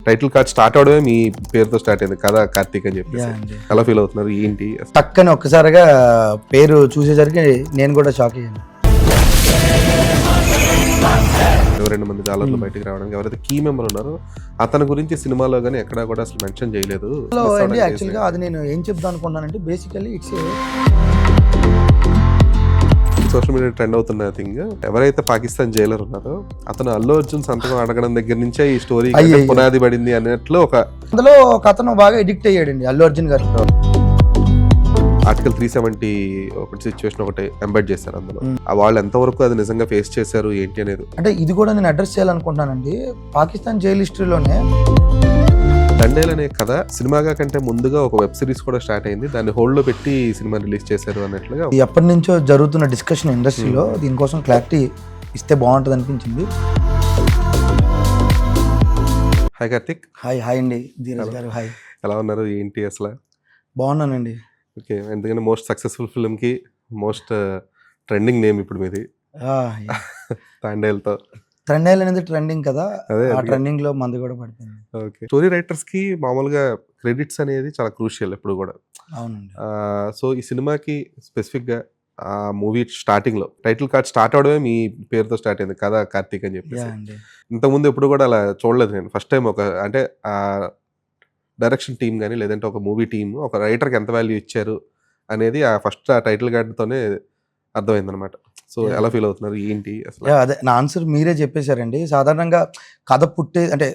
Title card start అవడమే మీ పేరుతో start అయింది కదా కార్తీక్ అని చెప్పి. ఎలా ఫీల్ అవుతున్నారు ఏంటి? టక్కని ఒక్కసారిగా పేరు చూసేసరికి నేను కూడా షాక్ అయ్యాను. 22 మంది డాలర్లు బయటకు రావడానికి ఎవరైతే కీ మెంబర్ ఉన్నారో అతని గురించి సినిమాలో కానీ ఎక్కడా కూడా అసలు మెన్షన్ చేయలేదు. యాక్చువల్గా అది నేను ఏం చెప్దాం అనుకున్నానంటే basically it's social media trend అవుతున్న థింగ్, ఎవరైతే పాకిస్తాన్ జైలర్ ఉన్నారో అతను అల్లు అర్జున్ సంతకం అడగడం దగ్గర నుంచే ఈ స్టోరీ పునాది పడింది అన్నట్లు అందులో ఒక అతను బాగా ఎడిక్ట్ అయ్యాడండి అల్లు అర్జున్ గారు. ఆర్టికల్ 370 ఒకటి సిచ్యువేషన్ ఒకటి ఎంబెడ్ చేశారు అందులో. వాళ్ళు ఎంతవరకు అది నిజంగా ఫేస్ చేశారు ఏంటి అనేది అంటే ఇది కూడా నేను అడ్రస్ చేయాలనుకుంటున్నానండి. పాకిస్తాన్ జైలు హిస్టరీలోనే దండేల్ అనే కథ సినిమాగా కంటే ముందుగా ఒక వెబ్ సిరీస్ కూడా స్టార్ట్ అయింది, దాన్ని హోల్డ్ లో పెట్టి సినిమా రిలీజ్ చేశారు అన్నట్లుగా ఎప్పటి నుంచో జరుగుతున్న డిస్కషన్ ఇండస్ట్రీలో దీనికోసం క్లారిటీ ఇస్తే బాగుంటుంది అనిపించింది. హాయ్ కార్తిక్. హాయ్ అండి ధీరజ్ గారు. హాయ్, ఎలా ఉన్నారు ఏంటి అసలు? బాగున్నానండి. ఓకే, ఎందుకంటే మోస్ట్ సక్సెస్ఫుల్ ఫిల్మ్ కి మోస్ట్ ట్రెండింగ్ నేమ్ ఇప్పుడు మీది దండేల్తో. తండేల్ అనేది ట్రెండింగ్ కదా, ఆ ట్రెండింగ్ లో మంది కూడా పడుతుంది. ఓకే, స్టోరీ రైటర్స్ కి మామూలుగా క్రెడిట్స్ అనేది చాలా క్రూషియల్ ఎప్పుడు కూడా. అవునండి. సో ఈ సినిమాకి స్పెసిఫిక్ గా ఆ మూవీ స్టార్టింగ్ లో టైటిల్ కార్డ్ స్టార్ట్ అవడమే మీ పేరుతో స్టార్ట్ అయింది కదా కార్తీక్ అని చెప్పి. ఇంతకుముందు ఎప్పుడు కూడా అలా చూడలేదు నేను. ఫస్ట్ టైం ఒక అంటే ఆ డైరెక్షన్ టీమ్ కానీ లేదంటే ఒక మూవీ టీమ్ ఒక రైటర్కి ఎంత వాల్యూ ఇచ్చారు అనేది ఆ ఫస్ట్ ఆ టైటిల్ కార్డ్తోనే అర్థమైంది అనమాట. సో ఎలా ఫీల్ అవుతున్నారు ఏంటి అసలు? అదే నా ఆన్సర్ మీరే చెప్పేశారండి. సాధారణంగా కథ అంటే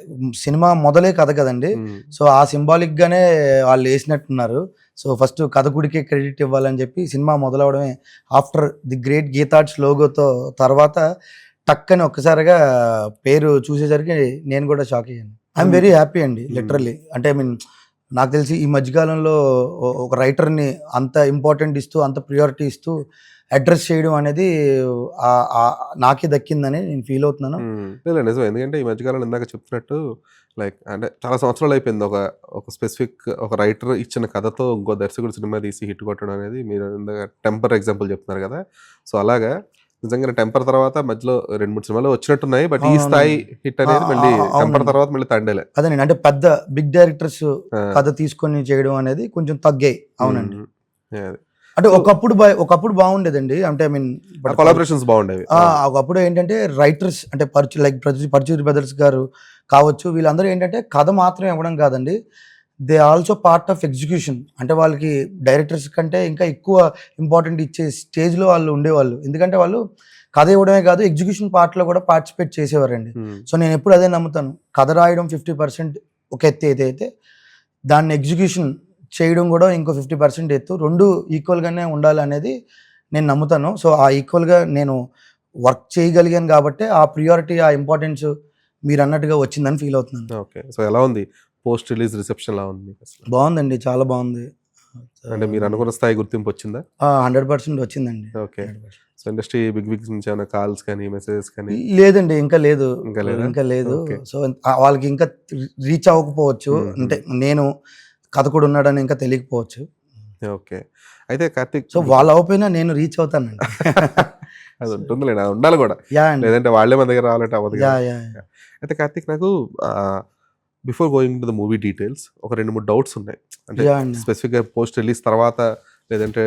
సినిమా మొదలే కథ కదండి. సో ఆ సింబాలిక్ గానే వాళ్ళు వేసినట్టున్నారు. సో ఫస్ట్ కథకుడికే క్రెడిట్ ఇవ్వాలని చెప్పి సినిమా మొదలవడమే ఆఫ్టర్ ది గ్రేట్ గీతార్ట్స్ లోగోతో తర్వాత టక్కని ఒక్కసారిగా పేరు చూసేసరికి నేను కూడా షాక్ అయ్యాను. ఐఎమ్ వెరీ హ్యాపీ అండి లిటరల్లీ. అంటే ఐ మీన్ నాకు తెలిసి ఈ మధ్యకాలంలో ఒక రైటర్ని అంత ఇంపార్టెంట్ ఇస్తూ అంత ప్రియారిటీ ఇస్తూ అడ్రస్ చేయడం అనేది నాకే దక్కిందని నేను ఫీల్ అవుతున్నాను. నిజం, ఎందుకంటే ఈ మధ్యకాలంలో ఇందాక చెప్తున్నట్టు లైక్ అంటే చాలా సంవత్సరాలు అయిపోయింది ఒక స్పెసిఫిక్ ఒక రైటర్ ఇచ్చిన కథతో ఇంకో దర్శకుడు సినిమా తీసి హిట్ కొట్టడం అనేది. మీరు టెంపర్ ఎగ్జాంపుల్ చెప్తున్నారు కదా, సో అలాగా నిజంగా టెంపర్ తర్వాత మధ్యలో 2-3 సినిమాలు వచ్చినట్టున్నాయి, బట్ ఈ స్థాయి హిట్ అనేది మళ్ళీ టెంపర్ తర్వాత మళ్ళీ తండేలే. అదే అంటే పెద్ద బిగ్ డైరెక్టర్స్ కథ తీసుకొని చేయడం అనేది కొంచెం తగ్గాయి. అవునండి, అంటే ఒకప్పుడు బాగుండేదండి. అంటే ఐ మీన్ కొలాబరేషన్స్ బాగుండేవి. ఒకప్పుడు ఏంటంటే రైటర్స్ అంటే పరుచూరి బ్రదర్స్ గారు కావచ్చు, వీళ్ళందరూ ఏంటంటే కథ మాత్రం ఇవ్వడం కాదండి, they also part of execution. అంటే వాళ్ళకి డైరెక్టర్స్ కంటే ఇంకా ఎక్కువ ఇంపార్టెంట్ ఇచ్చే స్టేజ్లో వాళ్ళు ఉండేవాళ్ళు. ఎందుకంటే వాళ్ళు కథ ఇవ్వడమే కాదు ఎగ్జిక్యూషన్ పార్ట్లో కూడా పార్టిసిపేట్ చేసేవారండి. సో నేను ఎప్పుడు అదే నమ్ముతాను, కథ రాయడం 50% ఒక ఎత్తు అయితే దాన్ని ఎగ్జిక్యూషన్ చేయడం కూడా ఇంకో 50% ఎత్తు, రెండు ఈక్వల్గానే ఉండాలి అనేది నేను నమ్ముతాను. సో ఆ ఈక్వల్గా నేను వర్క్ చేయగలిగాను కాబట్టి ఆ ప్రియారిటీ ఆ ఇంపార్టెన్స్ మీరు అన్నట్టుగా వచ్చిందని ఫీల్ అవుతున్నాను. ఓకే, సో ఎలా ఉంది పోస్ట్ రిలీజ్ రిసెప్షన్? ఎలా ఉంది? బాగుందండి, చాలా బాగుంది. అంటే మీరు అనుకున్న స్థాయి గుర్తింపు వచ్చిందా? 100% వచ్చిందండి. ఓకే, సో ఇండస్ట్రీ బిగ్ నుంచి ఏమైనా కాల్స్ కానీ మెసేజెస్ కానీ? లేదండి, ఇంకా లేదు. సో వాళ్ళకి ఇంకా రీచ్ అవ్వకపోవచ్చు, అంటే నేను కథ కూడా ఉన్నాడని ఇంకా తెలియకపోవచ్చు. ఓకే, అయితే కార్తీక్ సో వాళ్ళు అవ్వకపోయినా నేను రీచ్ అవుతానండి. అది ఉంటుంది, ఉండాలి కూడా, లేదంటే వాళ్ళే మన దగ్గర రావాలంటే అవ్వదు. అయితే కార్తీక్, నాకు before going to the movie details ఒక 2-3 డౌట్స్ ఉన్నాయి. అంటే స్పెసిఫిక్గా పోస్ట్ రిలీజ్ తర్వాత లేదంటే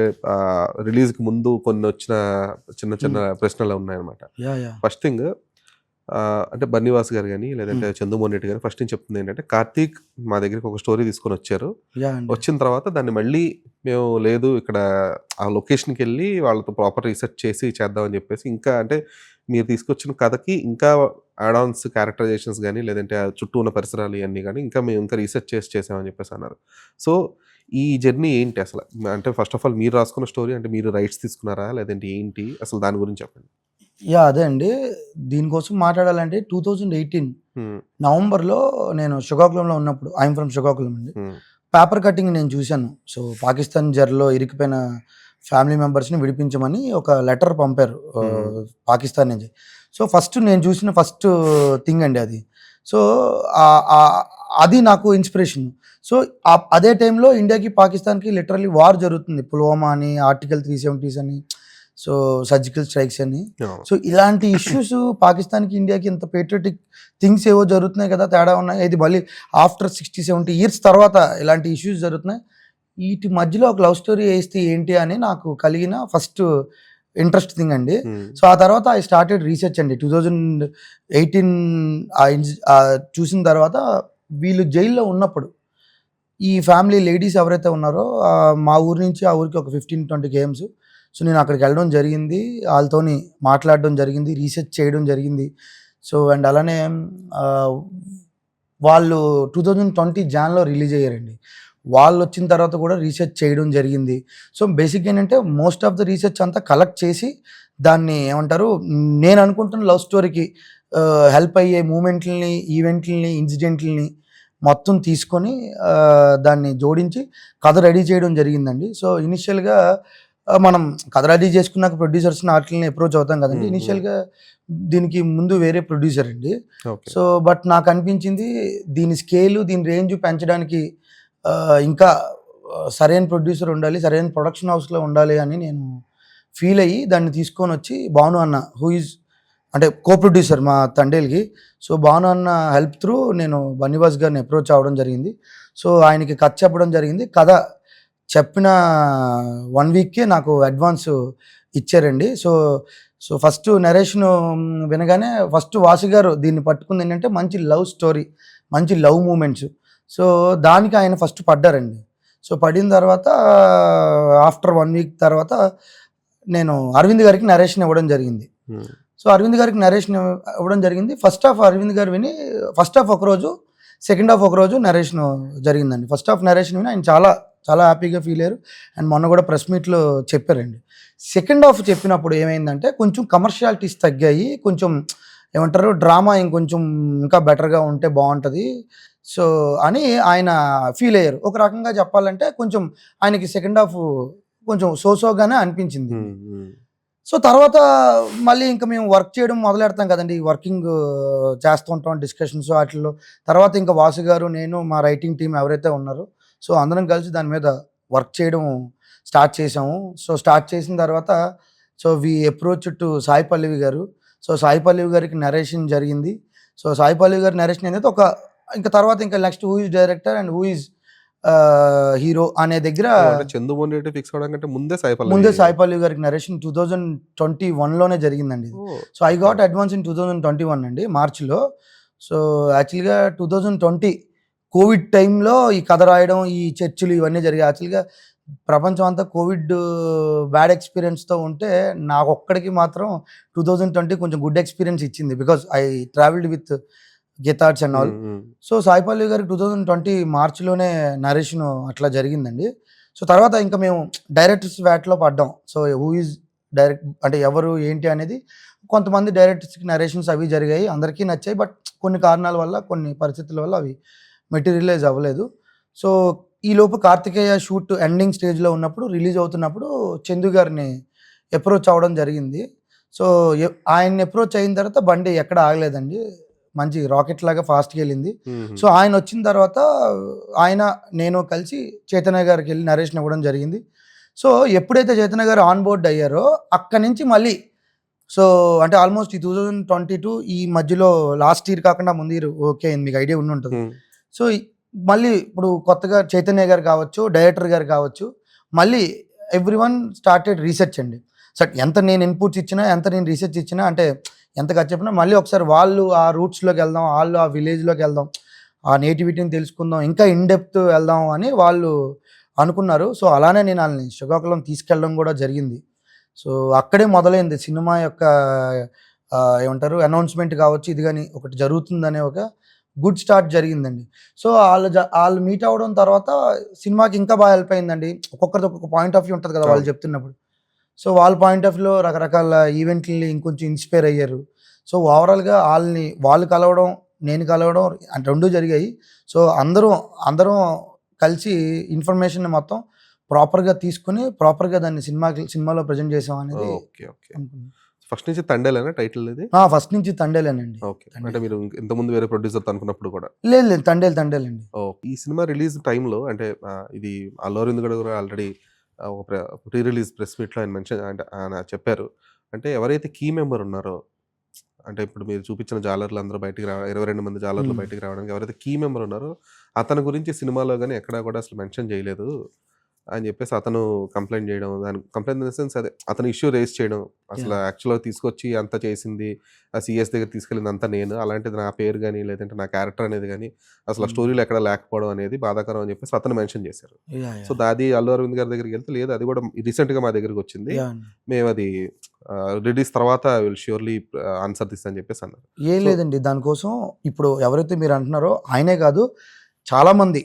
రిలీజ్కి ముందు కొన్ని వచ్చిన చిన్న ప్రశ్నలు ఉన్నాయన్నమాట. ఫస్ట్ థింగ్ అంటే బన్నీవాస్ గారు కానీ లేదంటే చందుమోహన్ రెడ్డి గారు ఫస్ట్ నుంచి చెప్తుంది ఏంటంటే, కార్తీక్ మా దగ్గరికి ఒక స్టోరీ తీసుకొని వచ్చారు, వచ్చిన తర్వాత దాన్ని మళ్ళీ మేము లేదు ఇక్కడ ఆ లొకేషన్కి వెళ్ళి వాళ్ళతో ప్రాపర్ రీసెర్చ్ చేసి చేద్దామని చెప్పేసి, ఇంకా అంటే మీరు తీసుకొచ్చిన కథకి ఇంకా యాడాన్స్ క్యారెక్టరైజేషన్స్ కానీ లేదంటే చుట్టూ ఉన్న పరిసరాలు ఇవన్నీ కానీ మేము ఇంకా రీసెర్చ్ చేసామని చెప్పేసి అన్నారు. సో ఈ జర్నీ ఏంటి అసలు? అంటే ఫస్ట్ ఆఫ్ ఆల్ మీరు రాసుకున్న స్టోరీ అంటే మీరు రైట్స్ తీసుకున్నారా లేదంటే ఏంటి అసలు, దాని గురించి చెప్పండి. అదే అండి, దీనికోసం మాట్లాడాలంటే 2018 నవంబర్లో నేను శ్రీకాకుళంలో ఉన్నప్పుడు, ఐఎమ్ ఫ్రమ్ శ్రీకాకుళం అండి, పేపర్ కటింగ్ నేను చూశాను. సో పాకిస్తాన్ జర్లో ఇరికిపోయిన ఫ్యామిలీ మెంబర్స్ని విడిపించమని ఒక లెటర్ పంపారు పాకిస్తాన్ నుంచి. సో నేను చూసిన ఫస్ట్ థింగ్ అండి అది. సో అది నాకు ఇన్స్పిరేషన్. సో అదే టైంలో ఇండియాకి పాకిస్తాన్కి లిటరల్లీ వార్ జరుగుతుంది, పుల్వామా అని, ఆర్టికల్ 370s అని. సో సర్జికల్ స్ట్రైక్స్ అని. సో ఇలాంటి ఇష్యూస్ పాకిస్తాన్కి ఇండియాకి ఇంత పేట్రియాటిక్ థింగ్స్ ఏవో జరుగుతున్నాయి కదా, తేడా ఉన్నాయి. ఇది మళ్ళీ ఆఫ్టర్ 60-70 years తర్వాత ఇలాంటి ఇష్యూస్ జరుగుతున్నాయి. వీటి మధ్యలో ఒక లవ్ స్టోరీ వేస్తే ఏంటి అని నాకు కలిగిన ఫస్ట్ ఇంట్రెస్ట్ థింగ్ అండి. సో ఆ తర్వాత ఐ స్టార్టెడ్ రీసెర్చ్ అండి. 2018 చూసిన తర్వాత వీళ్ళు జైల్లో ఉన్నప్పుడు ఈ ఫ్యామిలీ లేడీస్ ఎవరైతే ఉన్నారో మా ఊరి నుంచి ఆ ఊరికి ఒక 15-20 km. సో నేను అక్కడికి వెళ్ళడం జరిగింది, వాళ్ళతోని మాట్లాడడం జరిగింది, రీసెర్చ్ చేయడం జరిగింది. సో అండ్ అలానే వాళ్ళు 2020 January రిలీజ్ అయ్యారండి. వాళ్ళు వచ్చిన తర్వాత కూడా రీసెర్చ్ చేయడం జరిగింది. సో బేసిక్గా ఏంటంటే మోస్ట్ ఆఫ్ ద రీసెర్చ్ అంతా కలెక్ట్ చేసి దాన్ని ఏమంటారు, నేను అనుకుంటున్న లవ్ స్టోరీకి హెల్ప్ అయ్యే మూమెంట్లని, ఈవెంట్లని, ఇన్సిడెంట్లని మొత్తం తీసుకొని దాన్ని జోడించి కథ రెడీ చేయడం జరిగిందండి. సో ఇనిషియల్గా మనం కథ రెడీ చేసుకున్నాక ప్రొడ్యూసర్స్ని వాటిని అప్రోచ్ అవుతాం కదండి. ఇనిషియల్గా దీనికి ముందు వేరే ప్రొడ్యూసర్ అండి. సో బట్ నాకు అనిపించింది దీని స్కేలు, దీని రేంజ్ పెంచడానికి ఇంకా సరైన ప్రొడ్యూసర్ ఉండాలి, సరైన ప్రొడక్షన్ హౌస్లో ఉండాలి అని నేను ఫీల్ అయ్యి దాన్ని తీసుకొని వచ్చి భాను అన్న హూ ఈజ్ అంటే కో ప్రొడ్యూసర్ మా తండేల్కి. సో భాను అన్న హెల్ప్ త్రూ నేను బన్నీవాస్ గారిని అప్రోచ్ అవ్వడం జరిగింది. సో ఆయనకి కథ చెప్పడం జరిగింది. కథ చెప్పిన 1 weekకే నాకు అడ్వాన్స్ ఇచ్చారండి. సో ఫస్ట్ నరేషన్ వినగానే ఫస్ట్ వాసు గారు దీన్ని పట్టుకుంది ఏంటంటే మంచి లవ్ స్టోరీ, మంచి లవ్ మూమెంట్స్. సో దానికి ఆయన ఫస్ట్ పడ్డారండి. సో పడిన తర్వాత ఆఫ్టర్ 1 week తర్వాత నేను అరవింద్ గారికి నరేషన్ ఇవ్వడం జరిగింది. సో అరవింద్ గారికి నరేషన్ ఇవ్వడం జరిగింది. ఫస్ట్ హాఫ్ అరవింద్ గారు విని, ఫస్ట్ హాఫ్ ఒకరోజు, సెకండ్ హాఫ్ ఒకరోజు నరేషన్ జరిగిందండి. ఫస్ట్ హాఫ్ నరేషన్ విని ఆయన చాలా చాలా హ్యాపీగా ఫీల్ అయ్యారు. అండ్ మొన్న కూడా ప్రెస్ మీట్లో చెప్పారండి. సెకండ్ హాఫ్ చెప్పినప్పుడు ఏమైందంటే కొంచెం కమర్షియాలిటీస్ తగ్గాయి, కొంచెం ఏమంటారు డ్రామా ఇంకొంచెం ఇంకా బెటర్గా ఉంటే బాగుంటుంది సో అని ఆయన ఫీల్ అయ్యారు. ఒక రకంగా చెప్పాలంటే కొంచెం ఆయనకి సెకండ్ హాఫ్ కొంచెం సోసోగానే అనిపించింది. సో తర్వాత మళ్ళీ ఇంకా మేము వర్క్ చేయడం మొదలెడతాం కదండి, వర్కింగ్ చేస్తూ ఉంటాం డిస్కషన్స్ వాటిల్లో. తర్వాత ఇంకా వాసు గారు, నేను, మా రైటింగ్ టీం ఎవరైతే ఉన్నారో సో అందరం కలిసి దాని మీద వర్క్ చేయడం స్టార్ట్ చేసాము. సో స్టార్ట్ చేసిన తర్వాత so we approach to Sai Pallavi గారు. సో సాయి పల్లవి గారికి నరేషన్ జరిగింది. సో సాయి పల్లవి గారి నరేషన్ అనేది ఒక ఇంకా తర్వాత ఇంకా next who is director and who is hero అనే దగ్గర చందుమోహన్ రెడ్డి ఫిక్స్ అవడానికి ముందే సాయి పల్లవి గారికి నరేషన్ 2021లోనే జరిగిందండి. So I got advance in 2021 అండి, మార్చిలో. సో యాక్చువల్గా 2020 కోవిడ్ టైంలో ఈ కథ రాయడం, ఈ చర్చలు ఇవన్నీ జరిగాయి. యాక్చువల్గా ప్రపంచం అంతా కోవిడ్ బ్యాడ్ ఎక్స్పీరియన్స్తో ఉంటే నాకు ఒక్కడికి మాత్రం 2020 కొంచెం గుడ్ ఎక్స్పీరియన్స్ ఇచ్చింది. Because I travelled with Geetha Arts and all. So Sai Pallavi గారికి 2020 మార్చిలోనే నరేషన్ అట్లా జరిగిందండి. సో తర్వాత ఇంకా మేము డైరెక్టర్స్ వ్యాట్లో పడ్డాం. సో హూ ఈజ్ డైరెక్ట్ అంటే ఎవరు ఏంటి అనేది కొంతమంది డైరెక్టర్స్కి నరేషన్స్ అవి జరిగాయి, అందరికీ నచ్చాయి. బట్ కొన్ని కారణాల వల్ల, కొన్ని పరిస్థితుల వల్ల అవి మెటీరియలైజ్ అవ్వలేదు. సో ఈలోపు కార్తికేయ షూట్ ఎండింగ్ స్టేజ్లో ఉన్నప్పుడు, రిలీజ్ అవుతున్నప్పుడు చందు గారిని అప్రోచ్ అవ్వడం జరిగింది. సో ఆయన్ని అప్రోచ్ అయిన తర్వాత బండి ఎక్కడ ఆగలేదండి, మంచి రాకెట్ లాగా ఫాస్ట్గా వెళ్ళింది. సో ఆయన వచ్చిన తర్వాత ఆయన, నేను కలిసి చైతన్య గారికి వెళ్ళి నరేషన్ ఇవ్వడం జరిగింది. సో ఎప్పుడైతే చైతన్య గారు ఆన్ బోర్డ్ అయ్యారో అక్కడి నుంచి మళ్ళీ సో అంటే ఆల్మోస్ట్ ఈ 2022 ఈ మధ్యలో లాస్ట్ ఇయర్ కాకుండా ముందు ఇయర్, ఓకే మీకు ఐడియా ఉండి ఉంటుంది. సో మళ్ళీ ఇప్పుడు కొత్తగా చైతన్య గారు కావచ్చు, డైరెక్టర్ గారు కావచ్చు, మళ్ళీ ఎవ్రీవన్ స్టార్టెడ్ రీసెర్చ్ అండి. సో ఎంత నేను ఇన్పుట్స్ ఇచ్చినా, ఎంత నేను రీసెర్చ్ ఇచ్చినా, అంటే ఎంతగా చెప్పినా మళ్ళీ ఒకసారి వాళ్ళు ఆ రూట్స్లోకి వెళ్దాం, వాళ్ళు ఆ విలేజ్లోకి వెళ్దాం, ఆ నేటివిటీని తెలుసుకుందాం, ఇంకా ఇన్డెప్త్ వెళ్దాం అని వాళ్ళు అనుకున్నారు. సో అలానే నేను వాళ్ళని శ్రీకాకుళం తీసుకెళ్ళడం కూడా జరిగింది. సో అక్కడే మొదలైంది సినిమా యొక్క ఏమంటారు అనౌన్స్మెంట్ కావచ్చు, ఇది కానీ ఒకటి జరుగుతుందనే ఒక గుడ్ స్టార్ట్ జరిగిందండి. సో వాళ్ళు మీట్ అవ్వడం తర్వాత సినిమాకి ఇంకా బాగా హెల్ప్ అయిందండి. ఒక్కొక్కరిది ఒక్కొక్క పాయింట్ ఆఫ్ వ్యూ ఉంటుంది కదా వాళ్ళు చెప్తున్నప్పుడు. సో వాళ్ళ పాయింట్ ఆఫ్ వ్యూలో రకరకాల ఈవెంట్లని ఇంకొంచెం ఇన్స్పైర్ అయ్యారు. సో ఓవరాల్గా వాళ్ళు కలవడం, నేను కలవడం అంటే రెండూ జరిగాయి. సో అందరం కలిసి ఇన్ఫర్మేషన్ మొత్తం ప్రాపర్గా తీసుకుని ప్రాపర్గా దాన్ని సినిమాలో ప్రజెంట్ చేసాం అనేది. ఫస్ట్ నుంచి తండేలేనా టైటిల్ ఇది? ఫస్ట్ నుంచి తండేలేనండి. ఓకే, అంటే మీరు ఇంతకుముందు వేరే ప్రొడ్యూసర్ అనుకున్నప్పుడు కూడా? లేదు, తండేలండి. ఈ సినిమా రిలీజ్ టైంలో అంటే ఇది అల్లు అరవింద్ గారు ఆల్రెడీ ఒక ప్రీ రిలీజ్ ప్రెస్ మీట్‌లో ఆయన మెన్షన్ అంటే ఆయన చెప్పారు. అంటే ఎవరైతే కీ మెంబర్ ఉన్నారో అంటే ఇప్పుడు మీరు చూపించిన జాలర్లు అందరూ బయటికి 22 మంది జాలర్లు హ్మ్. బయటికి రావడానికి ఎవరైతే కీ మెంబర్ ఉన్నారో అతని గురించి సినిమాలో గాని ఎక్కడా కూడా అసలు మెన్షన్ చేయలేదు అని చెప్పేసి అతను కంప్లెయింట్ చేయడం. దానికి కంప్లెయింట్ ఇన్ ద సెన్స్ అదే అతను ఇష్యూ రైజ్ చేయడం. అసలు యాహ్! యాక్చువల్‌గా తీసుకొచ్చి అంతా చేసింది ఆ సీఎస్ దగ్గర తీసుకెళ్ళిందంతా నేను. అలాంటిది నా పేరు గాని లేదంటే నా క్యారెక్టర్ అనేది గాని అసలు ఆ హ్మ్. స్టోరీలో ఎక్కడ లేకపోవడం అనేది బాధాకరం అని చెప్పేసి అతను మెన్షన్ చేశారు. యాహ్! So, yeah! అది అల్లు అరవింద్ గారి దగ్గరికెళ్తే లేదు అది కూడా రీసెంట్‌గా మా దగ్గరికొచ్చింది. యాహ్! అండి. మేమది రిలీజ్ తర్వాత విల్ ష్యూర్‌లీ ఆన్సర్ దిస్ అని చెప్పేసి అన్నారు. ఏం సో లేదండి. దానికోసం ఇప్పుడు ఎవరైతే మీరంటున్నారో ఆయనే కాదు చాలామంది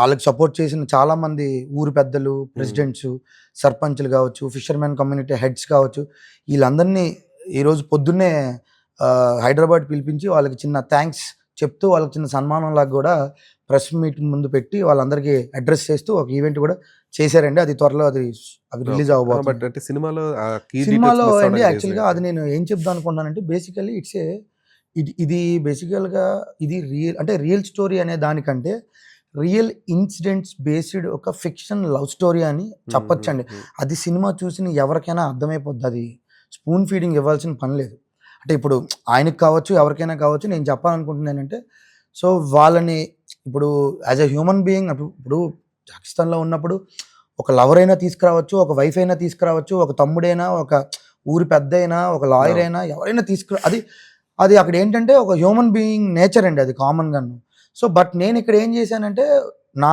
ఆళ్ళకి సపోర్ట్ చేసిన చాలామంది ఊరు పెద్దలు, హ్మ్. ప్రెసిడెంట్సు, సర్పంచులు గావచ్చు, ఫిషర్‌మెన్ కమ్యూనిటీ హెడ్స్ కావచ్చు, ఈళ్ళందరినీ ఈరోజు పొద్దున్నే హైదరాబాద్ పిలిపించి వాళ్ళకి చిన్న థాంక్స్ చెప్తూ వాళ్ళకి చిన్న సన్మానంలాగా గూడా ప్రెస్ మీట్ ముందు పెట్టి వాళ్ళందరికీ అడ్రెస్ చేస్తూ ఒక ఈవెంట్ గూడా చేశారండి. అది త్వరలో అవి రిలీజ్ ఓకే. బట్ అవ్వబోతుంది. అంటే సినిమాలో ఆ కీ డీటెయిల్స్ సినిమాలో మిస్ అండి అవ్వడానికి రీజన్ యాక్చువల్‌గా ఏంటి? అది నేను ఏం చెప్దాం అనుకున్నానంటే బేసికల్లీ ఇది బేసికల్‌గా ఇది అంటే రియల్ స్టోరీ అనే దానికంటే రియల్ ఇన్సిడెంట్స్ బేస్డ్ ఒక ఫిక్షన్ లవ్ స్టోరీ అని హ్మ్. హ్మ్. చెప్పొచ్చండి. హ్మ్. అది సినిమా చూసిన ఎవరికైనా అర్థమైపోద్ది. అది స్పూన్ ఫీడింగ్ ఇవ్వాల్సిన పని లేదు. అంటే ఇప్పుడు ఆయనకి కావచ్చు, ఎవరికైనా కావచ్చు నేను చెప్పాలనుకుంటున్నానంటే సో వాళ్ళని ఇప్పుడు యాస్ ఎ హ్యూమన్ బీయింగ్ ఇప్పుడు పాకిస్తాన్‌లో ఉన్నప్పుడు ఒక లవర్ అయినా తీసుకురావచ్చు, ఒక వైఫ్ అయినా తీసుకురావచ్చు, ఒక తమ్ముడైనా, ఒక ఊరి పెద్దయినా, ఒక లాయర్ అవును. అయినా ఎవరైనా అది అది అక్కడేంటంటే ఒక హ్యూమన్ బీయింగ్ నేచర్ అండి అది కామన్‌గాను. సో, బట్ నేనిక్కడ ఏం చేశానంటే, నా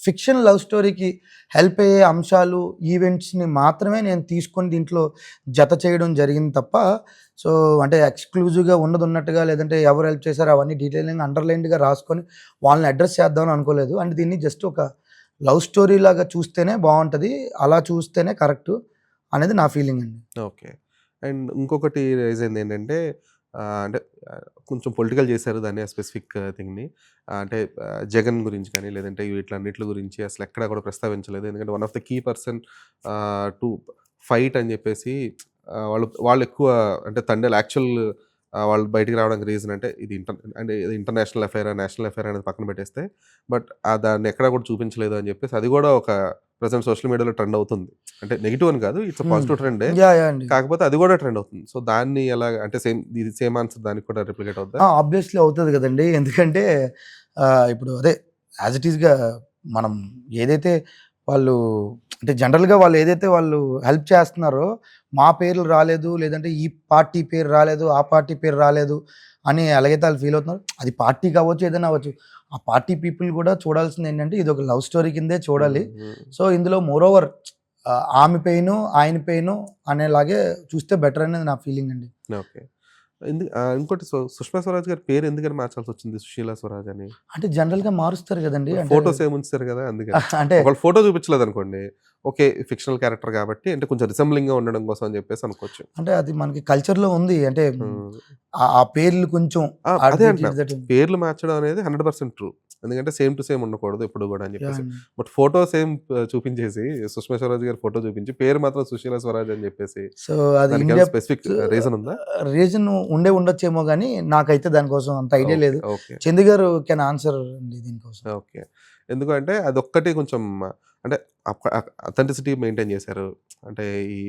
ఫిక్షన్ లవ్ స్టోరీకి హెల్ప్ అయ్యే అంశాలు, ఈవెంట్స్‌ని మాత్రమే నేను తీసుకొని దీంట్లో జత చేయడం జరిగింది తప్ప, సో, అంటే ఎక్స్‌క్లూజివ్‌గా ఉన్నదున్నట్టుగా లేదంటే ఎవరు హెల్ప్ చేశారో అవన్నీ డీటెయిలింగ్ అండర్‌లైన్డ్‌గా రాసుకొని వాళ్ళని అడ్రెస్ చేద్దామని అనుకోలేదు. అండ్ దీన్ని జస్ట్ ఒక లవ్ స్టోరీ లాగా చూస్తేనే బావుంటది. అలా చూస్తేనే కరెక్టు అనేది నా ఫీలింగ్ అండి. ఓకే. అండ్ ఇంకొకటి రైజ్ అయిందేంటంటే అంటే కొంచెం పొలిటికల్ చేశారు దాన్ని ఆ స్పెసిఫిక్ థింగ్‌ని. అంటే జగన్ గురించి కానీ, లేదంటే వీటిలన్నిట్ల గురించి అసలెక్కడ కూడా ప్రస్తావించలేదు. ఎందుకంటే one of the key person to fight అని చెప్పేసి వాళ్ళెక్కువ అంటే తండేలు యాక్చువల్ వాళ్ళు బయటికి రావడానికి రీజన్ అంటే ఇది అంటే ఇది ఇంటర్నేషనల్ అఫైరా, నేషనల్ అఫైరా అనేది పక్కన పెట్టేస్తే, బట్ దాన్ని ఎక్కడా కూడా చూపించలేదు అని చెప్పేసి అది కూడా ఒక ప్రెజెంట్ సోషల్ మీడియాలో ట్రెండ్ అవుతుంది. అంటే నెగెటివ్ అని కాదు. ఇట్స్ ఎ హ్మ్. పాజిటివ్ ట్రెండే. యాహ్! అండి. కాకపోతే అది గూడా ట్రెండ్ అవుతుంది. సో, దాన్ని ఎలాగా అంటే ఇది సేమ్ ఆన్సర్ దానికి కూడా రెప్లికేట్ అవుద్దా? ఆబ్వియస్‌లీ అవుతది గదండీ. ఎందుకంటే ఇప్పుడు అదే యాజ్ ఇట్ ఈస్‌గా మనం ఏదైతే వాళ్ళు అంటే జనరల్‌గా వాళ్ళు ఏదైతే వాళ్ళు హెల్ప్ చేస్తున్నారో, మా పేర్లు రాలేదు, లేదంటే ఈ పార్టీ పేరు రాలేదు, ఆ పార్టీ పేరు రాలేదు అని ఎలాగైతే ఆళ్ళు ఫీల్ అవుతున్నారో, అది పార్టీ కావచ్చు, ఏదైనా అవ్వచ్చు. ఆ పార్టీ పీపుల్ గూడా చూడాల్సిందేంటంటే ఇదొక లవ్ స్టోరీ కిందే చూడాలి. హ్మ్. హ్మ్. సో, ఇందులో మోరోవర్ ఆమె పెయిను, ఆయన పెయిను అనేలాగే చూస్తే బెటర్ అనేది నా ఫీలింగ్ అండి. ఓకే. ఇంకోటి సుష్మా స్వరాజ్ గారి పేరు ఎందుకని మార్చాల్సొచ్చింది 'సుశీల స్వరాజ్' అని? అంటే జనరల్‌గా మారుస్తారు గదండీ. అంటే ఫోటోస్ ఏమి ఉంచుతారు గదా! అందుకని. అంటే ఒకవేళ ఫోటో చూపించలేదనుకోండి, ఓకే. ఫిక్షనల్ క్యారెక్టర్ కాబట్టి అంటే కొంచెం రిసెంబ్లింగ్‌గా ఉండడం కోసం అని చెప్పేసి అనుకోవచ్చు. అంటే అది మనకి కల్చర్‌లో ఉంది. అంటే హ్మ్. ఆ పేర్లు కొంచెం అదే అది అంటున్నా. దట్ పేర్లు మార్చడం అనేది 100% ట్రూ. ఎందుకంటే సేమ్ టు సేమ్ ఉండకూడదు ఎప్పుడు గూడా అని యాహ్! జెప్పేసి. అండి. బట్ ఫోటో సేమ్ చూపించేసి 'సుష్మా స్వరాజ్' గారి ఫోటో చూపించి పేరు మాత్రం 'సుశీల స్వరాజ్' అని జెప్పేసి సో, అది ఇన్ దానికేమైనా డెప్త్ స్పెసిఫిక్ రీజన్ ఉందా? రీజన్ ఉండొచ్చేమో గానీ, నాకైతే దానికోసం అంత ఐడియా ఓకే. లేదు. ఓకే. చందు గారు కెన్ ఆన్సర్ అండి దీనికోసం. ఓకే. ఎందుకంటే అదొక్కటి కొంచెం అంటే అథెంటిసిటీ మెయింటైన్ చేశారు. అంటే ఈ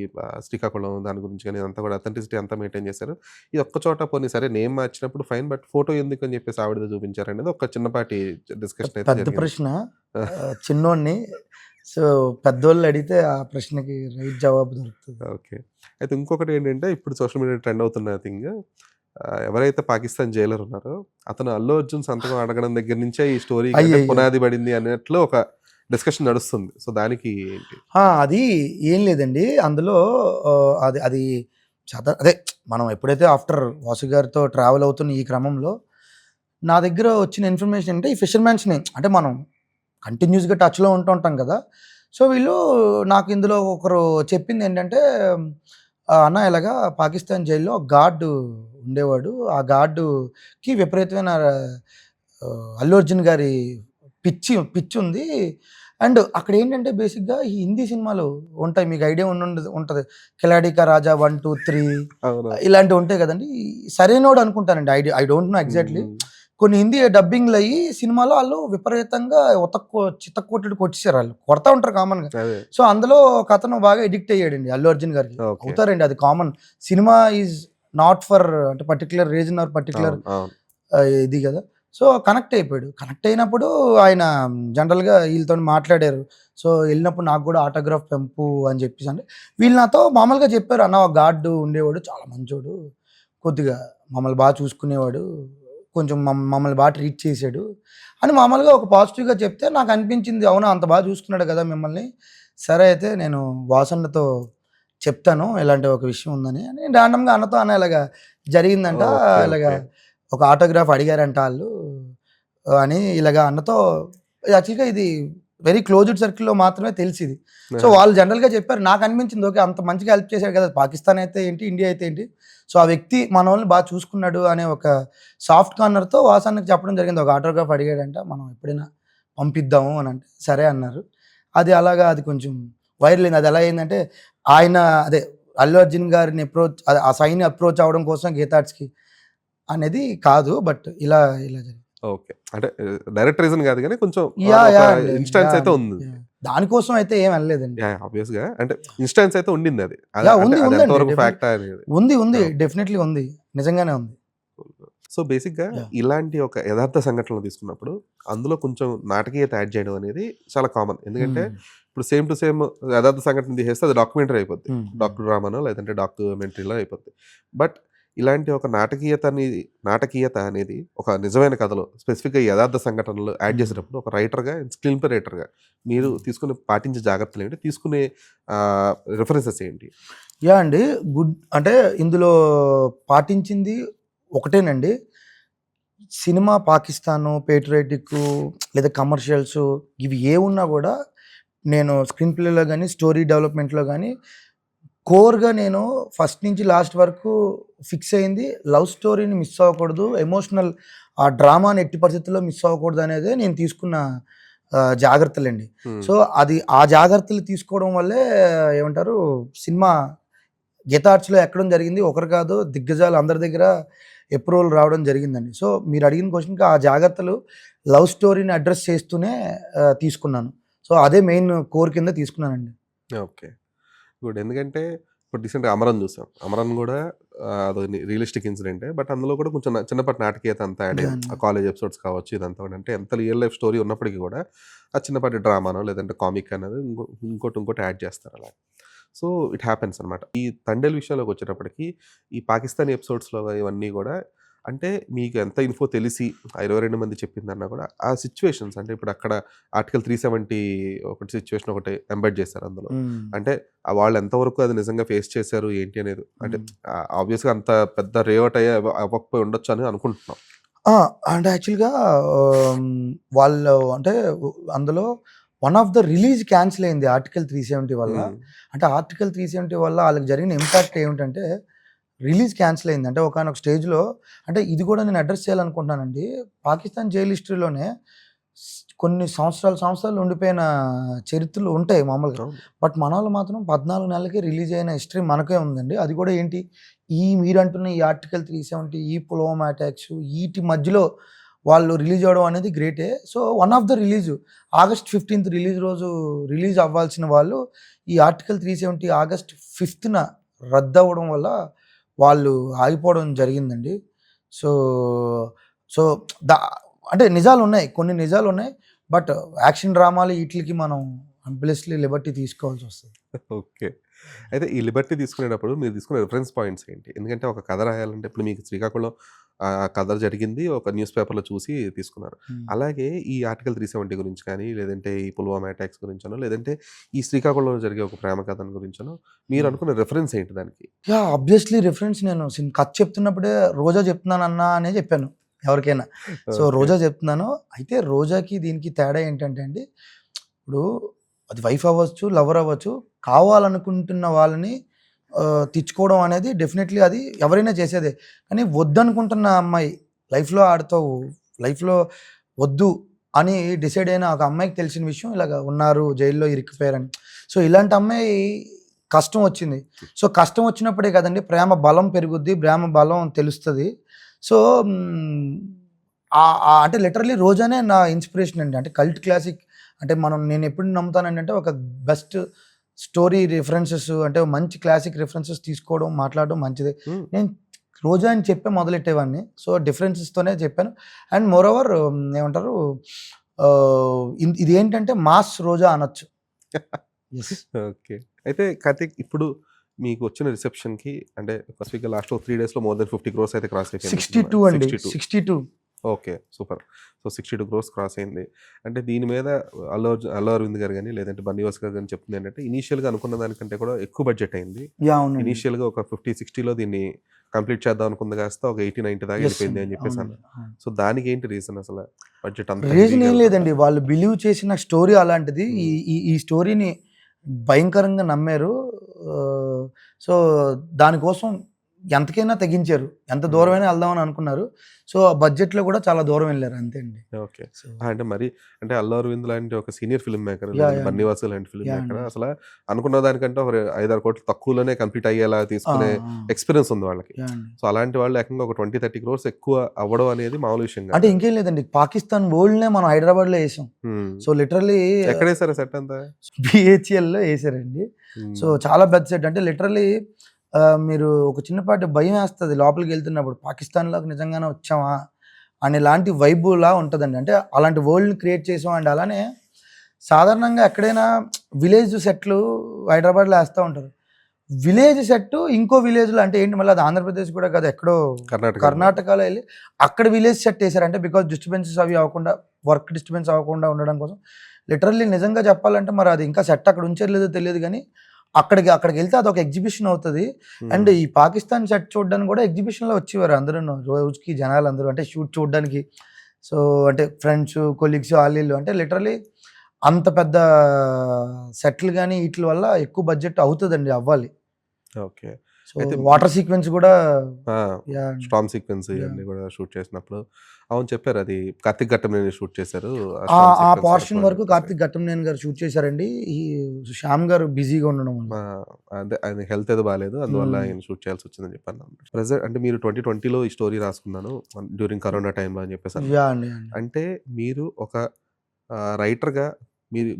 శ్రీకాకుళం దాని గురించి గాని ఇదంతా కూడా అథెంటిసిటీ అంతా మెయింటైన్ చేశారు. ఈ ఒక్క చోట పోనీ సరే నేమ్ మార్చినప్పుడు ఫైన్. బట్ ఫోటో ఎందుకని చెప్పేసి ఆవిడది చూపించారనేది ఒక చిన్నపాటి డిస్కషన్ అయితే పెద్ద జరిగింది. ప్రశ్న. చిన్నోడిని. సో, పెద్దోళ్ళు అడిగితే ఆ ప్రశ్నకి రైట్ జవాబు దొరుకుతది. ఓకే. అయితే ఇంకొకటేంటంటే ఇప్పుడు సోషల్ మీడియా ట్రెండ్ అవుతున్న థింగ్ ఎవరైతే పాకిస్తాన్ జైలర్ ఉన్నారో అతను అల్లు అర్జున్ సంతకం అడగడం దగ్గర నుంచే ఈ స్టోరీకి అంటే అయ్యయ్యో! పునాది పడింది అన్నట్లు ఒక డిస్కషన్ నడుస్తుంది. సో దానికి ఏంటి? అది ఏం లేదండి. అందులో అది అది అదే మనం ఎప్పుడైతే ఆఫ్టర్ వాసు గారితో ట్రావెల్ అవుతున్న ఈ క్రమంలో, నా దగ్గర వచ్చిన ఇన్ఫర్మేషన్ అంటే ఈ ఫిషర్‌మ్యాన్స్‌ని అంటే మనం కంటిన్యూస్‌గా టచ్‌లో ఉంటుంటాం కదా! సో, వీళ్ళు నాకు ఇందులో ఒకరు చెప్పిందేంటంటే, "అన్న ఇలాగా పాకిస్తాన్ జైల్‌లో గార్డ్ ఉండేవాడు. ఆ గార్డ్‌కి విపరీతమైన అల్లు అర్జున్ గారి పిచ్చుంది. అండ్ అక్కడేంటంటే బేసిక్‌గా ఈ హిందీ సినిమాలు ఉంటాయి. మీకు ఐడియా ఉంటది. 'కిలాడి కా రాజా 1, 2, 3' అవును. ఇలాంటివి ఉంటాయి కదండీ! సరైనోడు అనుకుంటానండి. I don't know exactly. హ్మ్. కొన్ని హిందీ డబ్బింగ్లు అయ్యి సినిమాలో వాళ్ళు విపరీతంగా చిత్తకొట్టుడు కొట్టేశారు, వాళ్ళు కొడతా ఉంటారు కామన్గా. అదే. సో అందులో ఒక అతను బాగా ఎడిక్ట్ అయ్యాడండి అల్లు అర్జున్ గారికి. ఓకే. అవుతారండి, అది common. Cinema is not for అంటే పర్టికులర్ రీజన్ ఆర్ పర్టికులర్ అవును, అవును. ఇది కదా. సో కనెక్ట్ అయిపోయాడు. కనెక్ట్ అయినప్పుడు ఆయన జనరల్గా వీళ్ళతో మాట్లాడారు. సో వెళ్ళినప్పుడు నాకు కూడా ఆటోగ్రాఫ్ పెంపు అని చెప్పేసి అంటే వీళ్ళు నాతో మామూలుగా చెప్పారు, అన్న ఒక గార్డు ఉండేవాడు చాలా మంచోడు, కొద్దిగా మమ్మల్ని బాగా చూసుకునేవాడు, కొంచెం మమ్మల్ని బాగా ట్రీట్ చేశాడు అని మామూలుగా ఒక పాజిటివ్గా చెప్తే నాకు అనిపించింది, అవునా అంత బాగా చూసుకున్నాడు కదా మిమ్మల్ని, సరే అయితే నేను వాసన్నతో చెప్తాను ఇలాంటి ఒక విషయం ఉందని అని ర్యాండమ్గా అన్నతో అన్న ఇలాగా జరిగిందంట, ఓకే, ఇలాగా ఓకే. ఒక ఆటోగ్రాఫ్ అడిగారంట వాళ్ళు అని ఇలాగా అన్నతో. యాక్చువల్గా ఇది వెరీ క్లోజ్డ్ సర్కిల్లో మాత్రమే తెలిసింది. సో వాళ్ళు జనరల్గా చెప్పారు, నాకు అనిపించింది ఓకే అంత మంచిగా హెల్ప్ చేశాడు కదా, పాకిస్తాన్ అయితే ఏంటి ఇండియా అయితే ఏంటి, సో ఆ వ్యక్తి మన వాళ్ళని బాగా చూసుకున్నాడు అనే ఒక సాఫ్ట్ కార్నర్తో వాసానికి చెప్పడం జరిగింది. ఒక ఆటోగ్రాఫ్ అడిగాడంట, మనం ఎప్పుడైనా పంపిద్దాము అని అంటే సరే అన్నారు. అది అలాగా అది కొంచెం వైరల్ అయింది. అది ఎలా అయిందంటే ఆయన అదే అల్లు అర్జున్ గారిని ఆ సైన్ అప్రోచ్ అవ్వడం కోసం గీతార్ట్స్కి అనేది కాదు, బట్ ఇలా ఇలా జరిగింది. ఓకే. అంటే డైరెక్ట్ రీజన్ కాదు కానీ కొంచెం అండి, ఇన్స్టాన్స్ అయితే ఉంది. దానికోసం అయితే ఏం వెళ్ళలేదండి. ఆబ్వియస్గా అంటే ఇన్స్టాన్స్ అయితే ఉండింది. అది ఉంది, అది ఉందండి, ఎంతవరకు ఫ్యాక్ట్ అనేది. ఉంది డెఫినెట్లీ ఉంది, నిజంగానే ఉంది. సో బేసిక్గా Yeah. ఇలాంటి ఒక యథార్థ సంఘటనలు తీసుకున్నప్పుడు అందులో కొంచెం నాటకీయత యాడ్ చేయడం అనేది చాలా కామన్. ఎందుకంటే ఇప్పుడు సేమ్ టు సేమ్ యథార్థ సంఘటన తీసేస్తే అది డాక్యుమెంటరీ అయిపోద్ది, డాక్టర్ డ్రామానో లేదంటే డాక్యుమెంటరీలో అయిపోద్ది. బట్ ఇలాంటి ఒక నాటకీయత అనేది ఒక నిజమైన కథలో స్పెసిఫిక్గా యథార్థ సంఘటనలు యాడ్ చేసేటప్పుడు ఒక రైటర్గా స్క్రీన్ ప్లే రైటర్గా మీరు పాటించే జాగ్రత్తలు ఏంటి, తీసుకునే రిఫరెన్సెస్ ఏంటి? అండి, గుడ్ అంటే ఇందులో పాటించింది ఒకటేనండి, సినిమా పాకిస్తాను పేట్రియాటిక్ లేదా కమర్షియల్స్ ఇవి ఏ ఉన్నా కూడా నేను స్క్రీన్ ప్లేలో కానీ స్టోరీ డెవలప్మెంట్లో కానీ కోర్గా నేను ఫస్ట్ నుంచి లాస్ట్ వరకు ఫిక్స్ అయింది, లవ్ స్టోరీని మిస్ అవ్వకూడదు, ఎమోషనల్ ఆ డ్రామాని ఎట్టి పరిస్థితుల్లో మిస్ అవ్వకూడదు అనేది నేను తీసుకున్న జాగ్రత్తలండి. సో అది ఆ జాగ్రత్తలు తీసుకోవడం వల్లే ఏమంటారు సినిమా గీతార్ట్స్లో ఎక్కడం జరిగింది. ఒకరు కాదు, దిగ్గజాలు అందరి దగ్గర అప్రూవల్ రావడం జరిగిందండి. సో మీరు అడిగిన క్వశ్చన్కి ఆ జాగ్రత్తలు లవ్ స్టోరీని అడ్రస్ చేస్తూనే తీసుకున్నాను. సో అదే మెయిన్ కోర్ కింద తీసుకున్నానండి. Okay, good. ఎందుకంటే ఇప్పుడు రీసెంట్గా అమరన్ చూసాం. అమరన్ కూడా అది రియలిస్టిక్ ఇన్సిడెంటే, బట్ అందులో కూడా కొంచెం చిన్నపాటి నాటకీయత అంతా యాడ్ అయింది. కాలేజ్ ఎపిసోడ్స్ కావచ్చు ఇదంతా కూడా, అంటే ఎంత రియల్ లైఫ్ స్టోరీ ఉన్నప్పటికీ కూడా ఆ చిన్నపాటి డ్రామానో లేదంటే కామిక్ అనేది ఇంకోటి యాడ్ చేస్తారు అలా. సో ఇట్ హ్యాపెన్స్ అనమాట. ఈ తండేల్ విషయంలోకి వచ్చేటప్పటికి ఈ పాకిస్తానీ ఎపిసోడ్స్లో ఇవన్నీ కూడా అంటే మీకు ఎంత ఇన్ఫో తెలిసి 22 మంది చెప్పిందన్నా కూడా ఆ సిచ్యువేషన్స్ అంటే ఇప్పుడు అక్కడ ఆర్టికల్ 370 ఒకటి సిచ్యువేషన్ ఒకటి ఎంబెడ్ చేశారు అందులో. అంటే వాళ్ళు ఎంతవరకు అది నిజంగా ఫేస్ చేశారు ఏంటి అనేది, అంటే ఆబ్వియస్గా అంత పెద్ద రేవట్ అవ్వకపోయి ఉండొచ్చు అని అనుకుంటున్నాం. అంటే యాక్చువల్గా వాళ్ళు అంటే అందులో one of the release cancel అయింది ఆర్టికల్ 370 వల్ల. అంటే ఆర్టికల్ 370 వల్ల వాళ్ళకి జరిగిన ఇంపాక్ట్ ఏమిటంటే రిలీజ్ క్యాన్సిల్ అయింది. అంటే ఒకనొక స్టేజ్లో అంటే ఇది కూడా నేను అడ్రస్ చేయాలనుకుంటున్నానండి. పాకిస్తాన్ జైలు హిస్టరీలోనే కొన్ని సంవత్సరాలు ఉండిపోయిన చరిత్రలు ఉంటాయి మామూలుగా. బట్ మన వాళ్ళు మాత్రం 14 నెలలకి రిలీజ్ అయిన హిస్టరీ మనకే ఉందండి. అది కూడా ఏంటి, మీరంటున్న ఈ ఆర్టికల్ 370, ఈ పుల్వామా అటాక్స్ వీటి మధ్యలో వాళ్ళు రిలీజ్ అవ్వడం అనేది గ్రేటే. So one of the release August 15th release అవ్వాల్సిన వాళ్ళు ఈ ఆర్టికల్ 370 ఆగస్ట్ 5th రద్దు అవ్వడం వల్ల వాళ్ళు ఆగిపోవడం జరిగిందండి. సో సో అంటే నిజాలు ఉన్నాయి, కొన్ని నిజాలు ఉన్నాయి. బట్ యాక్షన్ డ్రామాలు వీటికి మనం అంప్లెస్లీ లిబర్టీ తీసుకోవాల్సి వస్తుంది. ఓకే. అయితే ఈ లిబర్టీ తీసుకునేటప్పుడు మీరు తీసుకునే రిఫరెన్స్ పాయింట్స్ ఏంటి? ఎందుకంటే ఒక కథ రాయాలంటే ఇప్పుడు మీకు శ్రీకాకుళం కథ జరిగింది ఒక న్యూస్ పేపర్లో చూసి తీసుకున్నారు. అలాగే ఈ ఆర్టికల్ 370 గురించి కానీ లేదంటే ఈ పుల్వామా అటాక్స్ గురించనో లేదంటే ఈ శ్రీకాకుళంలో జరిగే ఒక ప్రేమ కథను గురించనో మీరు అనుకున్న రిఫరెన్స్ ఏంటి దానికి? ఆబ్వియస్లీ రిఫరెన్స్ నేను కథ చెప్తున్నప్పుడే రోజా చెప్తున్నానన్నా అనే చెప్పాను ఎవరికైనా. సో రోజా చెప్తున్నాను. అయితే రోజాకి దీనికి తేడా ఏంటంటే అండి, ఇప్పుడు అది వైఫ్ అవ్వచ్చు, లవర్ అవ్వచ్చు, కావాలనుకుంటున్న వాళ్ళని తెచ్చుకోవడం అనేది డెఫినెట్లీ అది ఎవరైనా చేసేదే. కానీ వద్దనుకుంటున్న అమ్మాయి లైఫ్లో వద్దు అని డిసైడ్ అయిన ఒక అమ్మాయికి తెలిసిన విషయం ఇలాగ ఉన్నారు, జైల్లో ఇరికిపోయారని. సో ఇలాంటి అమ్మాయి కష్టం వచ్చింది. సో కష్టం వచ్చినప్పుడే కదండి ప్రేమ బలం పెరుగుద్ది, ప్రేమ బలం తెలుస్తుంది. సో అంటే లిటరల్లీ రోజానే నా ఇన్స్పిరేషన్ అండి. అంటే కల్ట్ క్లాసిక్ అంటే నేను ఎప్పుడు నమ్ముతానండి అంటే ఒక బెస్ట్ స్టోరీ రిఫరెన్సెస్ అంటే మంచి క్లాసిక్ రిఫరెన్సెస్ తీసుకోవడం, మాట్లాడడం మంచిదే. నేను రోజా అని చెప్పే మొదలెట్టేవాడిని. సో, డిఫరెన్సెస్తోనే చెప్పాను. అండ్ మోర్ ఓవర్ ఏమంటారు ఇదేంటంటే మాస్ రోజా అనొచ్చు. యెస్. ఓకే. అయితే కార్తీక్ ఇప్పుడు మీకు వచ్చిన రిసెప్షన్‌కి అంటే స్పెసిఫిక్‌గా లాస్ట్ 3 డేస్‌లో మోర్ దెన్ 50 క్రోర్స్ అయితే క్రాస్ అయిపోయింది. 62 అండి. 62 okay. Super. So, 62 crores cross అయింది. అంటే దీని మీద అల్లు అరవింద్ గారు గాని, లేదంటే బన్నీవాస్ గారు గాని చెప్తుంది ఏంటంటే ఇనీషియల్‌గా అనుకున్న దానికంటే కూడా ఎక్కువ బడ్జెట్ అయింది. అవునండి. ఇనీషియల్‌గా ఒక 50, 60లో దీన్ని కంప్లీట్ చేద్దాం అనుకుంది కాస్త ఒక 80, 90 దాకా యెస్ వెళ్ళిపోయింది అండి. అని చెప్పేసి అవునండి. అన్నారు. అవును. సో, దానికి ఏంటి రీజన్ అసల? బడ్జెట్ అంత రీజన్ హెవీగా ఏం లేదండి. వాళ్ళు బిలీవ్ చేసిన స్టోరీ అలాంటిది. ఈ హ్మ్. ఈ ఈ స్టోరీని భయంకరంగా నమ్మారు. సో, దానికోసం ఎంతకైనా తెగించారు. ఎంత హ్మ్. దూరమైనా వెళ్దామని అనుకున్నారు. సో, ఆ బడ్జెట్‌లో కూడా చాలా దూరం వెళ్లారు అంతే అండి. ఓకే. సో, అంటే మరి అంటే 'అల్లు అరవింద్' లాంటి ఒక సీనియర్ ఫిల్మ్ మేకర్, యాహ్! లేదంటే యాహ్! అండి. 'బన్నీవాసు' లాంటి ఫిల్మ్ యాహ్! మేకర్ అండి. అసల అనుకున్న దానికంటే ఒక 5, 6 కోట్లు తక్కువలోనే కంప్లీట్ అయ్యేలా ఆ! తీసుకునే ఆ! ఎక్స్‌పీరియన్స్ ఉంది వాళ్ళకి. యాహ్! అండి. సో, అలాంటి వాళ్ళు ఏకంగా ఒక 20, 30 క్రోర్స్ ఎక్కువ అవ్వడం అనేది మామూలు విషయం అంటే కాదు. ఇంకేం లేదండి. పాకిస్తాన్ వరల్డ్‌నే మనం హైదరాబాద్‌లో ఏసాం. హ్మ్. సో, లిటరల్లీ ఎక్కడేసారు సెట్ అంతా? బీహెచ్‌ఎల్‌లో ఏసారండి. సో, హ్మ్. చాలా పెద్ద సెట్. అంటే లిటరల్లీ మీరు ఒక చిన్నపాటి భయమేస్తది లోపలికెళ్తున్నప్పుడు. పాకిస్తాన్‌లోకి నిజంగానే వచ్చామా? అనేలాంటి వైబులా ఉంటదండి. అంటే అలాంటి వరల్డ్‌ని క్రియేట్ చేసాం. అండ్ అలానే సాధారణంగా ఎక్కడైనా విలేజ్ సెట్‌లు హైదరాబాద్‌లో ఏస్తా ఉంటారు. విలేజ్ సెట్టు ఇంకో విలేజ్‌లో అంటే ఏంటి మళ్ళీ అది ఆంధ్రప్రదేశ్ కూడా కాదు. ఎక్కడో కర్ణాటకలో. కర్ణాటకలో ఎళ్లి అక్కడ విలేజ్ సెట్ ఏసారు. అంటే బికాజ్ డిస్టర్బెన్సెస్ అవి అవ్వకుండా వర్క్ డిస్టర్బెన్స్ అవ్వకుండా ఉండడం కోసం. లిటరల్లీ నిజంగా చెప్పాలంటే మరి అది ఇంకా సెట్ అక్కడ ఉంచారో లేదో తెలీదు గానీ అక్కడికెళ్తే అదొక ఎగ్జిబిషన్ అవుతది. అండ్ హ్మ్. ఈ పాకిస్తాన్ సెట్ చూడ్డానికి కూడా ఎగ్జిబిషన్‌లో వచ్చేవారు అందరూను. రోజుకి జనాలందరూ అంటే షూట్ చూడ్డానికి. సో, అంటే ఫ్రెండ్స్, కొలీగ్స్ ఆళ్ళీళ్ళు అంటే లిటరల్లీ అంత పెద్ద సెట్‌లు గాని ఈట్లి వల్ల ఎక్కువ బడ్జెట్ అవుతదండి. అవ్వాలి. ఓకే. సో, అయితే వాటర్ సీక్వెన్స్ కూడా ఆ! యాహ్! అండి. Storm sequence yeah! ఇయన్నీ గూడా షూట్ చేసినప్పుడు అవును చెప్పారు. అది 'కార్తీక్ ఘట్టమనేని' షూట్ చేశారు. ఆ ఆ స్టార్మ్ ఆ సీక్వెన్స్ వరకు పోర్షన్ అని వరకు చెప్పేసి. కార్తీక్ ఘట్టమనేని గారు షూట్ చేశారండి. ఈ శ్యామ్ గారు బిజీగా ఉండడం వల్ల. మా అదే ఆయన హెల్త్ ఏదో బాలేదు. అందువల్ల హ్మ్. ఆయన షూట్ చేయాల్సొచ్చిందని చెప్పన్నారు. అంటే మీరు 2020లో ఈ స్టోరీ రాసుకున్నాను డ్యూరింగ్ కరోనా టైమ్‌లో అని చెప్పేసి అన్నారు. యాహ్! అండి. యాహ్! అండి. అంటే మీరు ఒక రైటర్‌గా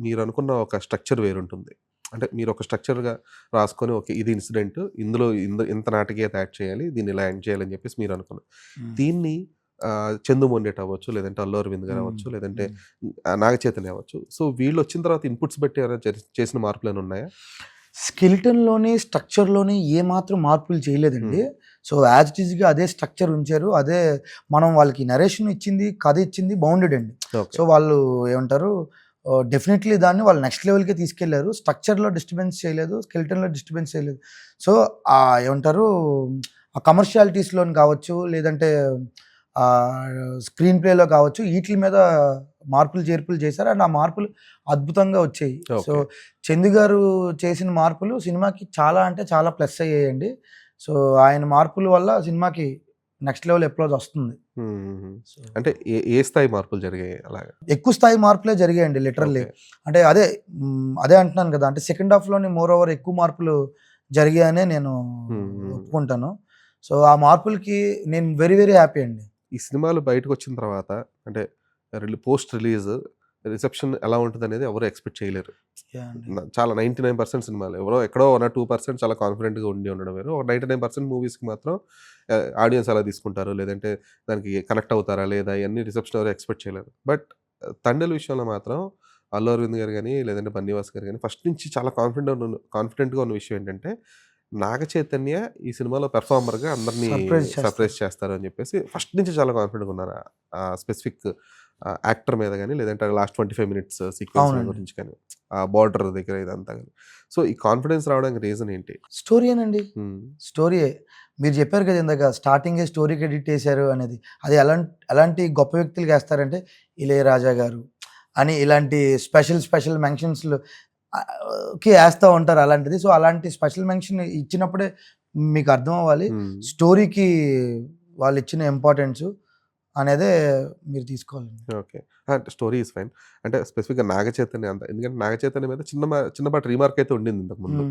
మీరనుకున్న ఒక స్ట్రక్చర్ వేరుంటుంది. అంటే మీరొక స్ట్రక్చర్‌గా రాసుకొని ఓకే. ఇది ఇన్సిడెంట్. ఇందులో ఇంత నాటకీయత యాడ్ చేయాలి. దీన్ని ఇలా ఎండ్ చేయాలని చెప్పేసి మీరనుకున్నారు. హ్మ్. దీన్ని 'చందు మొండేటి' అవ్వచ్చు, లేదంటే 'అల్లు అరవింద్' గారు హ్మ్. అవ్వచ్చు, లేదంటే హ్మ్. 'నాగ చైతన్య' అవ్వచ్చు. సో, వీళ్ళొచ్చిన తర్వాత ఇన్‌పుట్స్ బట్టి ఏమైనా చేసిన మార్పులేమైనా ఉన్నాయా? స్కెలిటన్‌లోని, స్ట్రక్చర్‌లోని ఏమాత్రం మార్పులు చేయలేదండి. హ్మ్. సో, యాజ్ ఇట్ ఈజ్‌గా అదే స్ట్రక్చర్ ఉంచారు. అదే మనం వాళ్ళకి నరేషన్ ఇచ్చింది, కథ ఇచ్చింది బౌండెడ్ అండి. ఓకే. సో, వాళ్ళు ఏమంటారు డెఫినెట్‌లీ దాన్ని వాళ్ళు నెక్స్ట్ లెవెల్‌కే తీసుకెళ్లారు. స్ట్రక్చర్‌లో డిస్టర్బెన్స్ చేయలేదు. స్కెలిటన్‌లో డిస్టర్బెన్స్ చేయలేదు. సో, ఏమంటారు ఆ కమర్షియాలిటీస్‌లోని కావచ్చు, లేదంటే స్క్రీన్ ప్లేలో కావచ్చు, ఈట్లి మీద మార్పులు, చేర్పులు చేశారు. అండ్ ఆ మార్పులు అద్భుతంగా వచ్చాయి. So, okay. చందు గారు చేసిన మార్పులు సినిమాకి చాలా అంటే చాలా ప్లస్ అయ్యాయండి. సో, ఆయన మార్పుల వల్ల సినిమాకి నెక్స్ట్ లెవెల్ అప్లాజ్ వస్తుంది. హుహుహు. సో, అంటే ఏ స్థాయి మార్పులు జరిగాయి అలాగా? ఎక్కువ స్థాయి మార్పులే జరిగాయండి లిటరల్లీ. ఓకే. అంటే అదే అంటున్నాను కదా! అంటే సెకండ్ హాఫ్‌లోని మోర్ ఓవర్ ఎక్కువ మార్పులు జరిగాయనే నేను హ్మ్. హ్మ్. ఒప్పుకుంటాను. సో, ఆ మార్పులకి నేను వెరీ వెరీ హ్యాపీ అండి. ఈ సినిమాలు బయటకొచ్చిన తర్వాత అంటే పోస్ట్ రిలీజ్ రిసెప్షన్ ఎలా ఉంటదనేది ఎవరు ఎక్స్‌పెక్ట్ చేయలేరు. యాహ్! అండి. చాలా 99% సినిమాలు ఎక్కడో 2% చాలా కాన్ఫిడెంట్‌గా ఉండి ఉండడం వేరు. ఒక 99% మూవీస్‌కి మాత్రం ఆడియన్స్ ఎలా తీసుకుంటారు? లేదంటే దానికి కనెక్ట్ అవుతారా? లేదా? ఇయన్నీ రిసెప్షన్ ఎవరు ఎక్స్‌పెక్ట్ చేయలేరు. బట్ తండేల్ విషయంలో మాత్రం అల్లు అరవింద్ గారు గాని, లేదంటే బన్నీవాస్ గారు గాని ఫస్ట్ నుంచి చాలా కాన్ఫిడెంట్‌గా ఉన్న విషయం ఏంటంటే, నాగ చైతన్య ఈ సినిమాలో పెర్ఫార్మర్‌గా అందరిని సర్ప్రైజ్ సర్ప్రైజ్ చేస్తారు. చేస్తారు అని చెప్పేసి ఫస్ట్ నుంచి చాలా కాన్ఫిడెంట్‌గా ఉన్నారు. స్పెసిఫిక్ యాక్టర్ మీద గాని, లేదంటే లాస్ట్ 25 మినిట్స్ సీక్వెన్స్‌ల అవునండి. గురించి కానీ, ఆ బార్డర్ దగ్గర ఇదంతా గాని. సో, ఈ కాన్ఫిడెన్స్ రావడానికి రీజన్ ఏంటి? స్టోరీయేనండి. హ్మ్. స్టోరీయే. మీరు చెప్పారు కదా! ఇందాక స్టార్టింగే స్టోరీ క్రెడిట్ ఎసారు అనేది. అది ఎలాంటి గొప్ప వ్యక్తులకేస్తారంటే 'ఇళయరాజా' గారు అని ఇలాంటి స్పెషల్ మెన్షన్స్‌లు ఏస్తా ఉంటారు అలాంటిది. సో, అలాంటి స్పెషల్ మెన్షన్ ఇచ్చినప్పుడే మీకు అర్థం అవ్వాలి. హ్మ్. స్టోరీకి వాళ్ళిచ్చిన ఇంపార్టెన్సు అనేదే మీరు తీసుకోవాలండి. ఓకే. అంటే స్టోరీ ఈజ్ ఫైన్. అంటే స్పెసిఫిక్‌గా నాగ చైతన్య అంత ఎందుకంటే నాగ చైతన్య మీద చిన్నపాటి రీమార్క్ అయితే ఉండింది ఇంతకుముందు.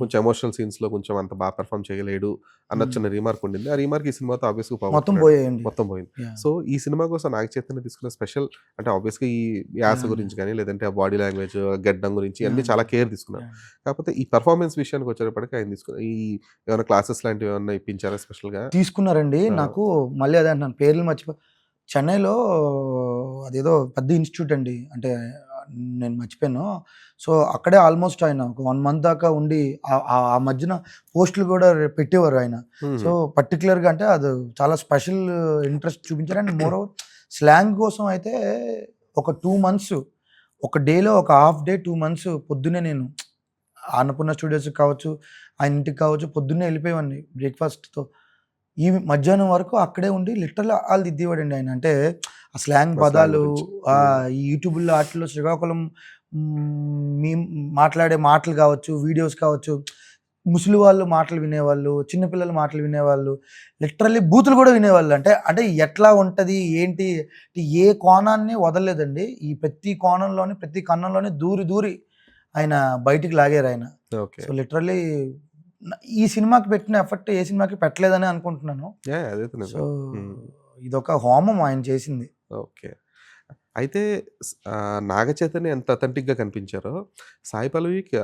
కొంచెం ఎమోషనల్ సీన్స్‌లో కొంచెం అంత బాగా పెర్ఫార్మ్ చేయలేడు అన్న చిన్న రీమార్క్ ఉండింది. ఆ రీమార్క్ ఈ సినిమాతో ఆబ్వియస్‌గా మొత్తం పోగొట్టుకున్నాడు. పోయాయండి. మొత్తం పోయింది. యాహ్! సో, ఈ సినిమా కోసం నాగ చైతన్య తీసుకున్న స్పెషల్ అంటే ఆబ్వియస్‌గా ఈ యాస యాహ్! గురించి గాని, లేదంటే ఆ బాడీ లాంగ్వేజ్, గెడ్డం గురించి అన్నీ యాహ్! చాలా కేర్ తీసుకున్నారు. యాహ్! కాకపోతే ఈ పెర్ఫార్మన్స్ విషయానికి వచ్చేటప్పటికి ఆయన తీసుకున్న ఏమైనా క్లాసెస్ లాంటివి ఏమన్నా ఇప్పించారా స్పెషల్‌గా? తీసుకున్నారండి. ఆ! నాకు మళ్ళీ అదే అంటున్నాను పేర్లు చెన్నైలో అదేదో పెద్ద ఇన్‌స్టిట్యూట్ అండి. అంటే నేను మర్చిపోయాను. సో, అక్కడే ఆల్‌మోస్ట్ ఆయన ఒక 1 మంత్ దాకా ఉండి ఆ మధ్యన పోస్టులు గూడా పెట్టేవారు ఆయన. సో, హుహు. పర్టిక్యులర్‌గా అంటే అది చాలా స్పెషల్ ఇంట్రెస్ట్ చూపించారు. అండ్ మోర్ ఓవర్ స్లాంగ్ కోసం అయితే ఒక 2 మంత్స్ ఒక డేలో ఒక హాఫ్ డే 2 మంత్స్ పొద్దున్నే నేను అన్నపూర్ణ స్టూడియోస్‌కి కావచ్చు, ఆయన ఇంటికి కావచ్చు పొద్దున్నే ఎళ్ళిపోయేవాడిని బ్రేక్‌ఫాస్ట్‌తో. మధ్యాహ్నం వరకు అక్కడే ఉండి లిటరల్లీ దిద్దేవాడండి ఆయన. అంటే ఆ స్లాంగ్ ఆ స్లాంగ్ పదాలు గురించి. హ్మ్. ఈ యూట్యూబుల్లో ఆటిల్లో శ్రీకాకుళం మేము మాట్లాడే మాటలు కావచ్చు, వీడియోస్ కావచ్చు, ముసలి వాళ్ళు మాటలు వినేవాళ్ళు, చిన్న పిల్లల మాటలు వినేవాళ్ళు, లిటరల్లీ బూతులు కూడా వినేవాళ్ళు. అంటే ఎట్లా ఉంటది, ఏంటి, ఏ కోణాన్ని వదలలేదండి. ఈ ప్రతి కోణంలోని, ప్రతి కన్నంలోని దూరి దూరి ఆయన బయటికి లాగారాయన. ఓకే. సో, లిటరల్లీ ఈ సినిమాకి పెట్టిన ఎఫర్ట్ ఏ సినిమాకి పెట్టలేదనే అనుకుంటున్నాను. యాహ్! అదైతే సో, నిజమే. హ్మ్. ఇదొక హోమం ఆయన చేసింది. ఓకే. అయితే నాగ చైతన్య ఎంత అథెంటిక్‌గా కనిపించారో, సాయి పల్లవికి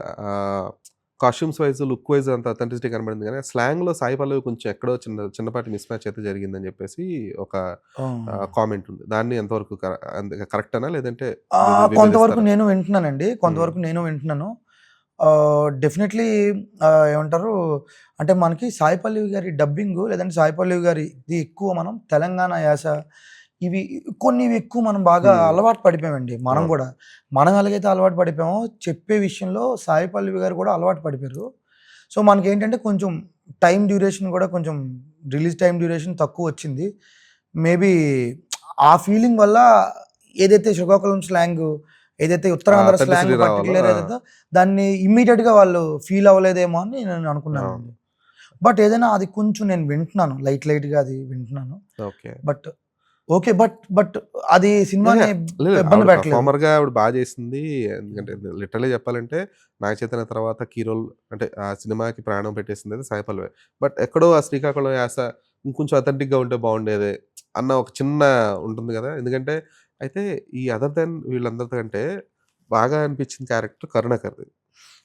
కాస్ట్యూమ్స్ వైస్, లుక్ వైస్ అంత అథెంటిసిటీ కనబడింది గానీ, స్లాంగ్‌లో సాయి పల్లవి కొంచెం ఎక్కడో చిన్నపాటి మిస్ మ్యాచ్ అయితే జరిగిందని జెప్పేసి ఒక హ్మ్. కామెంట్ ఉంది. దాన్ని ఎంతవరకు కరెక్టేనా? లేదంటే కొంతవరకు విభేదిస్తారా? నేను వింటున్నానండి. హ్మ్. కొంతవరకు నేను వింటున్నాను. డెఫినెట్‌లీ ఏమంటారు అంటే మనకి సాయి పల్లవి గారి డబ్బింగు లేదంటే సాయి పల్లవి గారిది ఎక్కువ మనం తెలంగాణ యాస ఇవి కొన్ని ఎక్కువ మనం బాగా హ్మ్. అలవాటు పడిపోయామండి. మనం అవును. గూడా. మనం ఎలాగైతే అలవాటు పడిపోయామో చెప్పే విషయంలో సాయి పల్లవి గారు కూడా అలవాటు పడిపోయారు. సో, మనకేంటంటే కొంచెం టైమ్ డ్యూరేషన్ గూడా కొంచెం రిలీజ్ టైమ్ డ్యూరేషన్ తక్కువొచ్చింది. మేబీ ఆ ఫీలింగ్ వల్ల ఏదైతే శ్రీకాకుళం స్లాంగు ఏదైతే ఆ ఉత్తరాంధ్ర స్లాంగ్ అథెంటిసిటీ రావాలో పర్టిక్యులర్ ఆ! ఏదైతే దాన్ని ఇమ్మీడియేట్‌గా వాళ్ళు ఫీల్ అవ్వలేదేమో అని నేను అనుకున్నానండి. అవును. బట్ ఏదైనా అది కొంచెం నేను వింటున్నాను. లైట్‌గా అది వింటున్నాను. ఓకే. But okay. బట్ అది సినిమాని యాహ్! లేదు. ఇబ్బంది ఆవిడ పెట్టలేదు. పెర్ఫార్మర్‌గా ఆవిడ చేసింది. ఎందుకంటే లిటరల్లీ చెప్పాలంటే నాగ చైతన్య తర్వాత కీ రోల్ అంటే ఆ సినిమాకి ప్రాణం పెట్టేసిందయితే సాయి పల్లవే. బట్ ఎక్కడో ఆ శ్రీకాకుళం యాస ఇంకొంచెం అథెంటిక్‌గా ఉంటే బావుండేదే అన్న ఒక చిన్న ఉంటుంది గదా! ఎందుకంటే అయితే ఈ అదర్ దెన్ వీళ్ళందరి కంటే బాగా అనిపించిన క్యారెక్టర్ కరుణాకర్‌ది.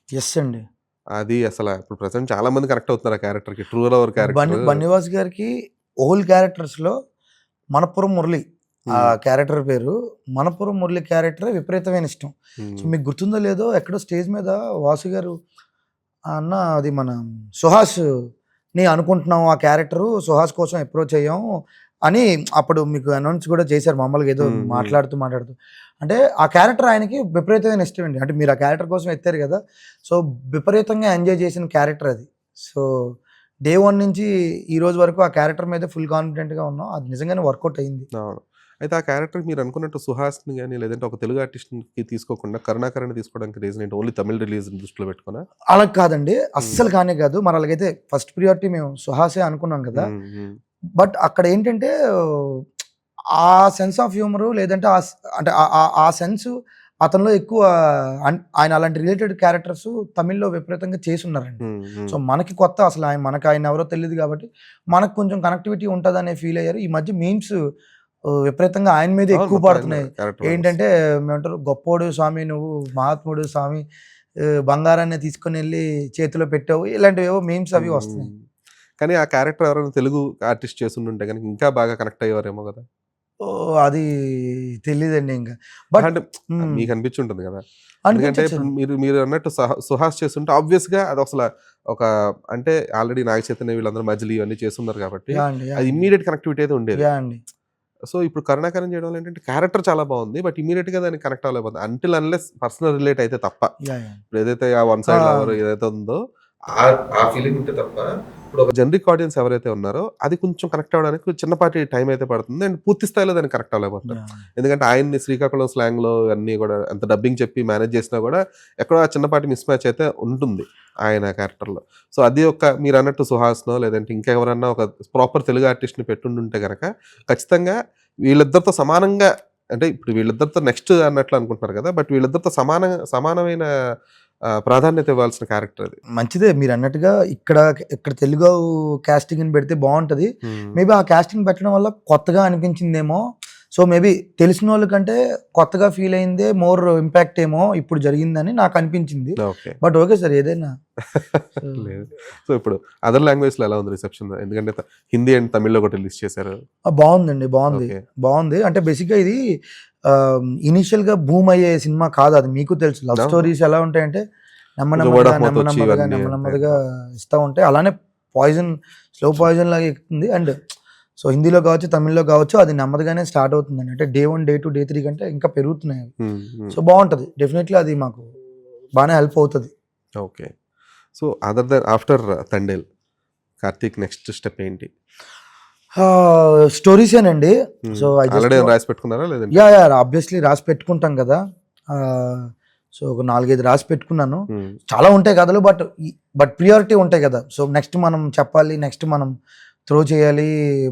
యెస్ అండి. అది అసల ఇప్పుడు ప్రెజెంట్ చాలా మంది కనెక్ట్ అవుతున్నారు ఆ క్యారెక్టర్‌కి. True lover character. బన్నీవాస్ గారికి ఓల్డ్ క్యారెక్టర్స్‌లో 'మనప్పురం మురళి' ఆ హ్మ్. క్యారెక్టర్ పేరు. 'మనప్పురం మురళి' క్యారెక్టరే విపరీతమైన ఇష్టం. సో, హ్మ్. మీకు గుర్తుందో లేదో ఎక్కడో స్టేజ్ మీద వాసు గారు అన్న అది మన 'సుహాస్‌ని అనుకుంటున్నాం ఆ క్యారెక్టరు 'సుహాస్ కోసం అప్రోచ్ అయ్యాం' అని అప్పుడు మీకు అనౌన్స్ గూడా చేశారు మామూలుగా ఏదో హ్మ్. హ్మ్. మాట్లాడుతూ. అంటే ఆ క్యారెక్టర్ ఆయనకి విపరీతమైన ఇష్టమండి. అంటే మీరు ఆ క్యారెక్టర్ కోసం ఎత్తారు గదా! సో, విపరీతంగా ఎంజాయ్ చేసిన క్యారెక్టర్ అది. సో, డే 1 నుంచి ఈ రోజు వరకు ఆ క్యారెక్టర్ మీదే ఫుల్ కాన్ఫిడెంట్‌గా ఉన్నాం. అది నిజంగానే వర్కౌట్ అయింది. అవును. అయితే ఆ క్యారెక్టర్‌కి మీరనుకున్నట్టు 'సుహాస్‌ని' గాని, లేదంటే ఒక తెలుగు ఆర్టిస్ట్‌కి తీసుకోకుండా 'కరుణాకరన్‌ని' తీసుకోవడానికి రీజన్ ఏంటి? ఓన్లీ తమిళ్ రిలీజ్‌ని దృష్టిలో పెట్టుకొనా? అలా కాదండి. హ్మ్. అస్సలు కానే కాదు. మరి అలాగైతే ఫస్ట్ ప్రియారిటీ మేము 'సుహాసే' అనుకున్నాం గదా! హ్మ్. హ్మ్. బట్ అక్కడ ఏంటంటే ఆ సెన్స్ ఆఫ్ హ్యూమరు లేదంటే అంటే ఆ సెన్సు అతనిలో ఎక్కువ ఆయన అలాంటి రిలేటెడ్ క్యారెక్టర్స్ తమిళ్‌లో విపరీతంగా చేసున్నారండి. హ్మ్. సో, హ్మ్. మనకి కొత్త అసలు ఆయన ఎవరో తెలీదు గాబట్టి, మనకు కొంచెం కనెక్టివిటీ ఉంటదనే ఫీల్ అయ్యారు. ఈ మధ్య మీమ్స్ విపరీతంగా ఆయన మీదే అవును. ఎక్కువ మొత్తం ఆయన పడుతున్నాయి. క్యారెక్టర్ వైస్ ఏంటంటే వస్తుంది. ఏమంటారు "గొప్పోడు స్వామి నువ్వు, మహాత్ముడు స్వామి బంగారాన్ని తీసుకొనెళ్ళి చేతిలో పెట్టావు." ఇలాంటివేవో మీమ్స్ అవి హ్మ్. వస్తున్నాయి. కానీ ఆ క్యారెక్టర్ ఎవరైనా తెలుగు ఆర్టిస్ట్ చేసుండుంటే గనుక ఇంకా బాగా కనెక్ట్ అయ్యేవారేమో గదా! అది తెలీదండి ఇంక. అహా! బట్ అంటే హ్మ్. మీకు అనిపించుంటుంది గదా! ఎందుకంటే ఇప్పుడు అనిపించొచ్చండి. మీరన్నట్టు 'సుహాస్' చేసుంటే ఆబ్వియస్‌గా అదసల ఒక అంటే ఆల్రెడీ నాగ చైతన్య వీళ్ళందరూ మజిలీ ఇవన్నీ చేసున్నారు కాబట్టి యాహ్! అండి. యాహ్! అది అండి. ఇమ్మీడియేట్ కనెక్టివిటీ అయితే ఉండేది. యాహ్! అండి. సో, ఇప్పుడు 'కరుణాకరన్' చేయడం వల్ల ఏంటంటే క్యారెక్టర్ చాలా బావుంది. బట్ ఇమ్మీడియేట్‌గా దానికి కనెక్ట్ అవ్వలేకపోతున్నా. అంటిల్ అన్‌లెస్ పర్సనల్ రిలేట్ అయితే తప్ప. యాహ్! యాహ్! ఇప్పుడు ఏదైతే ఆ వన్ ఆ! సైడ్ లవర్ ఏదైతే ఉందో ఆ ఆ ఫీలింగ్ ఉంటే తప్ప ఇప్పుడు ఒక జనరిక్ ఆడియన్స్ ఎవరైతే ఉన్నారో అది కొంచెం కనెక్ట్ అవ్వడానికి చిన్నపాటి టైం అయితే పడుతుంది. అండ్ పూర్తి స్థాయిలో దానికి కనెక్ట్ అవ్వలేకపోతున్నారు. యాహ్! ఎందుకంటే ఆయన్ని శ్రీకాకుళం స్లాంగ్‌లో అన్నీ గూడా ఎంత డబ్బింగ్ చెప్పి మేనేజ్ చేసినా గూడా ఎక్కడో ఆ చిన్నపాటి మిస్ మ్యాచ్ అయితే ఉంటుంది ఆయన క్యారెక్టర్‌లో. సో, అది ఒక మీరన్నట్టు 'సుహాస్‌నో' లేదంటే ఇంకెవరన్నా ఒక ప్రాపర్ తెలుగు ఆర్టిస్ట్‌ని పెట్టుండుంటే గనక ఖచ్చితంగా వీళ్ళిద్దరితో సమానంగా అంటే ఇప్పుడు వీళ్ళిద్దరితో నెక్స్ట్ అన్నట్లు అనుకుంటున్నారు కదా, బట్ వీళ్ళిద్దరితో సమానమైన ప్రాధాన్యత ఇవ్వాల్సిన క్యారెక్టర్ అది. మంచిదే మీరు అన్నట్టుగా ఇక్కడ తెలుగు కాస్టింగ్ పెడితే బాగుంటది. మేబీ ఆ కాస్టింగ్ పెట్టడం వల్ల కొత్తగా అనిపించిందేమో. సో మేబీ తెలిసిన వాళ్ళకంటే కొత్తగా ఫీల్ అయిందే మోర్ ఇంపాక్ట్ ఏమో ఇప్పుడు జరిగిందని నాకు అనిపించింది. బట్ ఓకే సార్ ఏదైనా. లేదు. సో ఇప్పుడు అదర్ లాంగ్వేజ్ లో ఎలా ఉంది రిసెప్షన్? ఎందుకంటే హిందీ అండ్ తమిళ్లో కూడా రిలీజ్ చేశారు. బాగుందండి, బాగుంది. అంటే బేసిక్గా ఇది ఇనిషియల్ గా బూమ్ అయ్యే సినిమా కాదు, అది మీకు తెలుసు. లవ్ స్టోరీస్ ఎలా ఉంటాయంటే నెమ్మదిగా ఇస్తూ ఉంటాయి. అలానే స్లో పాయిజన్ లాగా ఎక్కుతుంది. అండ్ సో హిందీలో కావచ్చు, తమిళ్లో కావచ్చు, అది నెమ్మదిగానే స్టార్ట్ అవుతుందండి. అంటే Day 1, Day 2, Day 3 కంటే ఇంకా పెరుగుతున్నాయి అవి. సో బాగుంటది డెఫినెట్లీ, అది మాకు బాగానే హెల్ప్ అవుతుంది. Okay. So other than after Thandel Karthik next step ఏంటి? స్టోరీసేనండి. సో ఆల్రెడీ రాసి పెట్టుకున్నారా లేదంటే? యా ఆబ్వియస్లీ రాసి పెట్టుకుంటాం కదా. సో ఒక 4-5 రాసి పెట్టుకున్నాను. చాలా ఉంటాయి కథలు, బట్ ప్రియారిటీ ఉంటాయి కదా. సో నెక్స్ట్ మనం చెప్పాలి, నెక్స్ట్ మనం త్రో చేయాలి,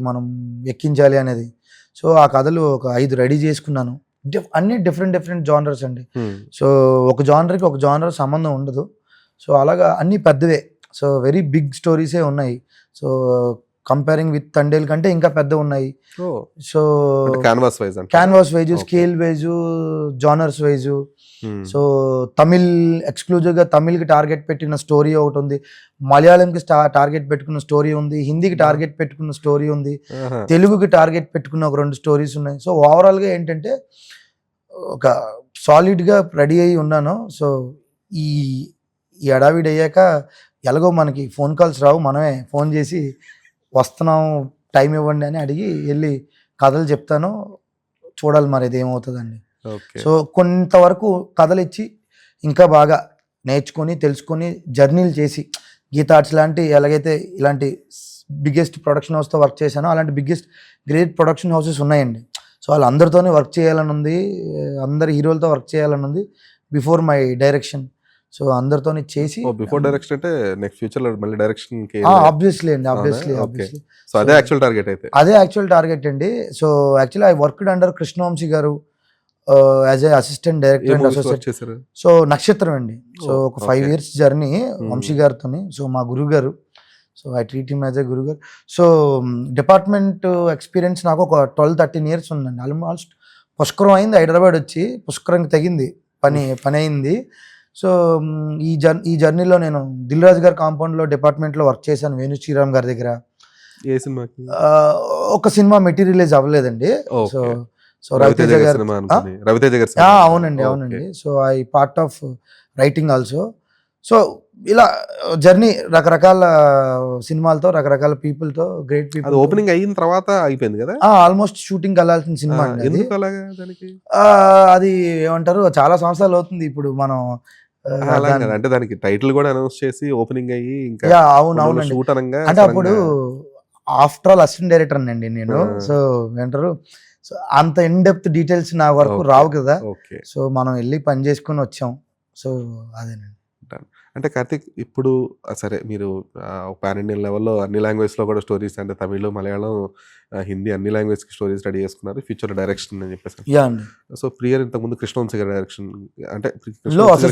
మనం ఎక్కించాలి అనేది. సో ఆ కథలు ఒక 5 రెడీ చేసుకున్నాను. అన్ని డిఫరెంట్ జానర్స్ అండి. సో ఒక జానర్కి ఒక జానర్ సంబంధం ఉండదు. సో అలాగా అన్ని పెద్దవే. సో వెరీ బిగ్ స్టోరీసే ఉన్నాయి. సో కంపేరింగ్ విత్ తండేల్ కంటే ఇంకా పెద్ద ఉన్నాయి. So canvas wise, scale wise, genres wise. So Tamil ఎక్స్క్లూజివ్గా తమిళ్కి టార్గెట్ పెట్టిన స్టోరీ ఒకటి ఉంది, మలయాళంకి టార్గెట్ పెట్టుకున్న స్టోరీ ఉంది, హిందీకి టార్గెట్ పెట్టుకున్న స్టోరీ ఉంది, తెలుగుకి టార్గెట్ పెట్టుకున్న ఒక 2 స్టోరీస్ ఉన్నాయి. సో ఓవరాల్గా ఏంటంటే ఒక సాలిడ్గా రెడీ అయ్యి ఉన్నాను. సో ఈ అడావిడి అయ్యాక ఎలాగో మనకి ఫోన్ కాల్స్ రావు, మనమే ఫోన్ చేసి వస్తున్నాం టైం ఇవ్వండి అని అడిగి వెళ్ళి కథలు చెప్తాను. చూడాలి మరి ఇది ఏమవుతుందండి. సో కొంతవరకు కథలు ఇచ్చి ఇంకా బాగా నేర్చుకొని తెలుసుకొని జర్నీలు చేసి గీతా ఆర్ట్స్ లాంటి ఎలాగైతే ఇలాంటి బిగ్గెస్ట్ ప్రొడక్షన్ హౌస్తో వర్క్ చేశానో అలాంటి గ్రేట్ ప్రొడక్షన్ హౌసెస్ ఉన్నాయండి. సో వాళ్ళందరితోనే వర్క్ చేయాలని ఉంది, అందరి హీరోలతో వర్క్ చేయాలని ఉంది బిఫోర్ మై డైరెక్షన్. సో అందరితో చేసి బిఫోర్ డైరెక్షన్ అంటే నెక్స్ట్ ఫ్యూచర్ లో మళ్ళీ డైరెక్షన్ కి ఆబ్వియస్లీ సో అదే యాక్చువల్ టార్గెట్ అయితే అదే యాక్చువల్ టార్గెట్ అండి. So actually I worked under Krishna Vamsi గారు as a assistant director and associate. So Nakshatram అండి. సో ఒక 5 years జర్నీ వంశీ గారితో. సో మా గురువు గారు. So I treat him as a గురువు గారు. సో డిపార్ట్మెంట్ ఎక్స్పీరియన్స్ నాకు ఒక 12-13 years ఉందండి. ఆల్మోస్ట్ పుష్కరం అయింది, హైదరాబాద్ వచ్చి పుష్కరంకి తగింది పని అయింది. సో ఈ జర్నీలో నేను దిల్ రాజు గారి కాంపౌండ్లో డిపార్ట్మెంట్లో వర్క్ చేశాను, వేణు శ్రీరామ్ గారి దగ్గర. ఏ సినిమాకి? ఒక సినిమా మెటీరియలైజ్ అవ్వలేదండి. సో రవితేజ గారు, అవునండి. So I part of writing also. So ఇలా జర్నీ రకరకాల సినిమాలతో, రకరకాల పీపుల్తో, గ్రేట్ పీపుల్. ఓపెనింగ్ అయిన తర్వాత అయిపోయింది కదా ఆల్మోస్ట్ షూటింగ్ వెళ్ళాల్సిన సినిమా అండి. అది ఏమంటారు, చాలా సంవత్సరాలు అవుతుంది ఇప్పుడు మనం. అంటే దానికి టైటిల్ కూడా అనౌన్స్ చేసి ఓపెనింగ్ అయ్యి ఇంకా అవునండి. షూట్ అనగా అంటే అప్పుడు ఆఫ్టర్ ఆల్ అసిస్టెంట్ డైరెక్టర్ అండి నేను. సో ఏమంటారు, సో అంత ఇన్ డెప్త్ డీటెయిల్స్ నా వరకు రావు కదా. సో మనం వెళ్ళి పని చేసుకుని వచ్చాం. సో అదేనండి. అంటే కార్తీక్ ఇప్పుడు సరే మీరు పాన్ ఇండియన్ లెవెల్లో అన్ని లాంగ్వేజ్లో కూడా స్టోరీస్, అంటే తమిళ్, మలయాళం, హిందీ అన్ని లాంగ్వేజ్కి స్టోరీస్ రెడీ చేసుకున్నారు. ఫ్యూచర్లో డైరెక్షన్ అని చెప్పేసి. సో ప్రియర్ ఇంతకుముందు కృష్ణవంశీ గారి డైరెక్షన్ అంటే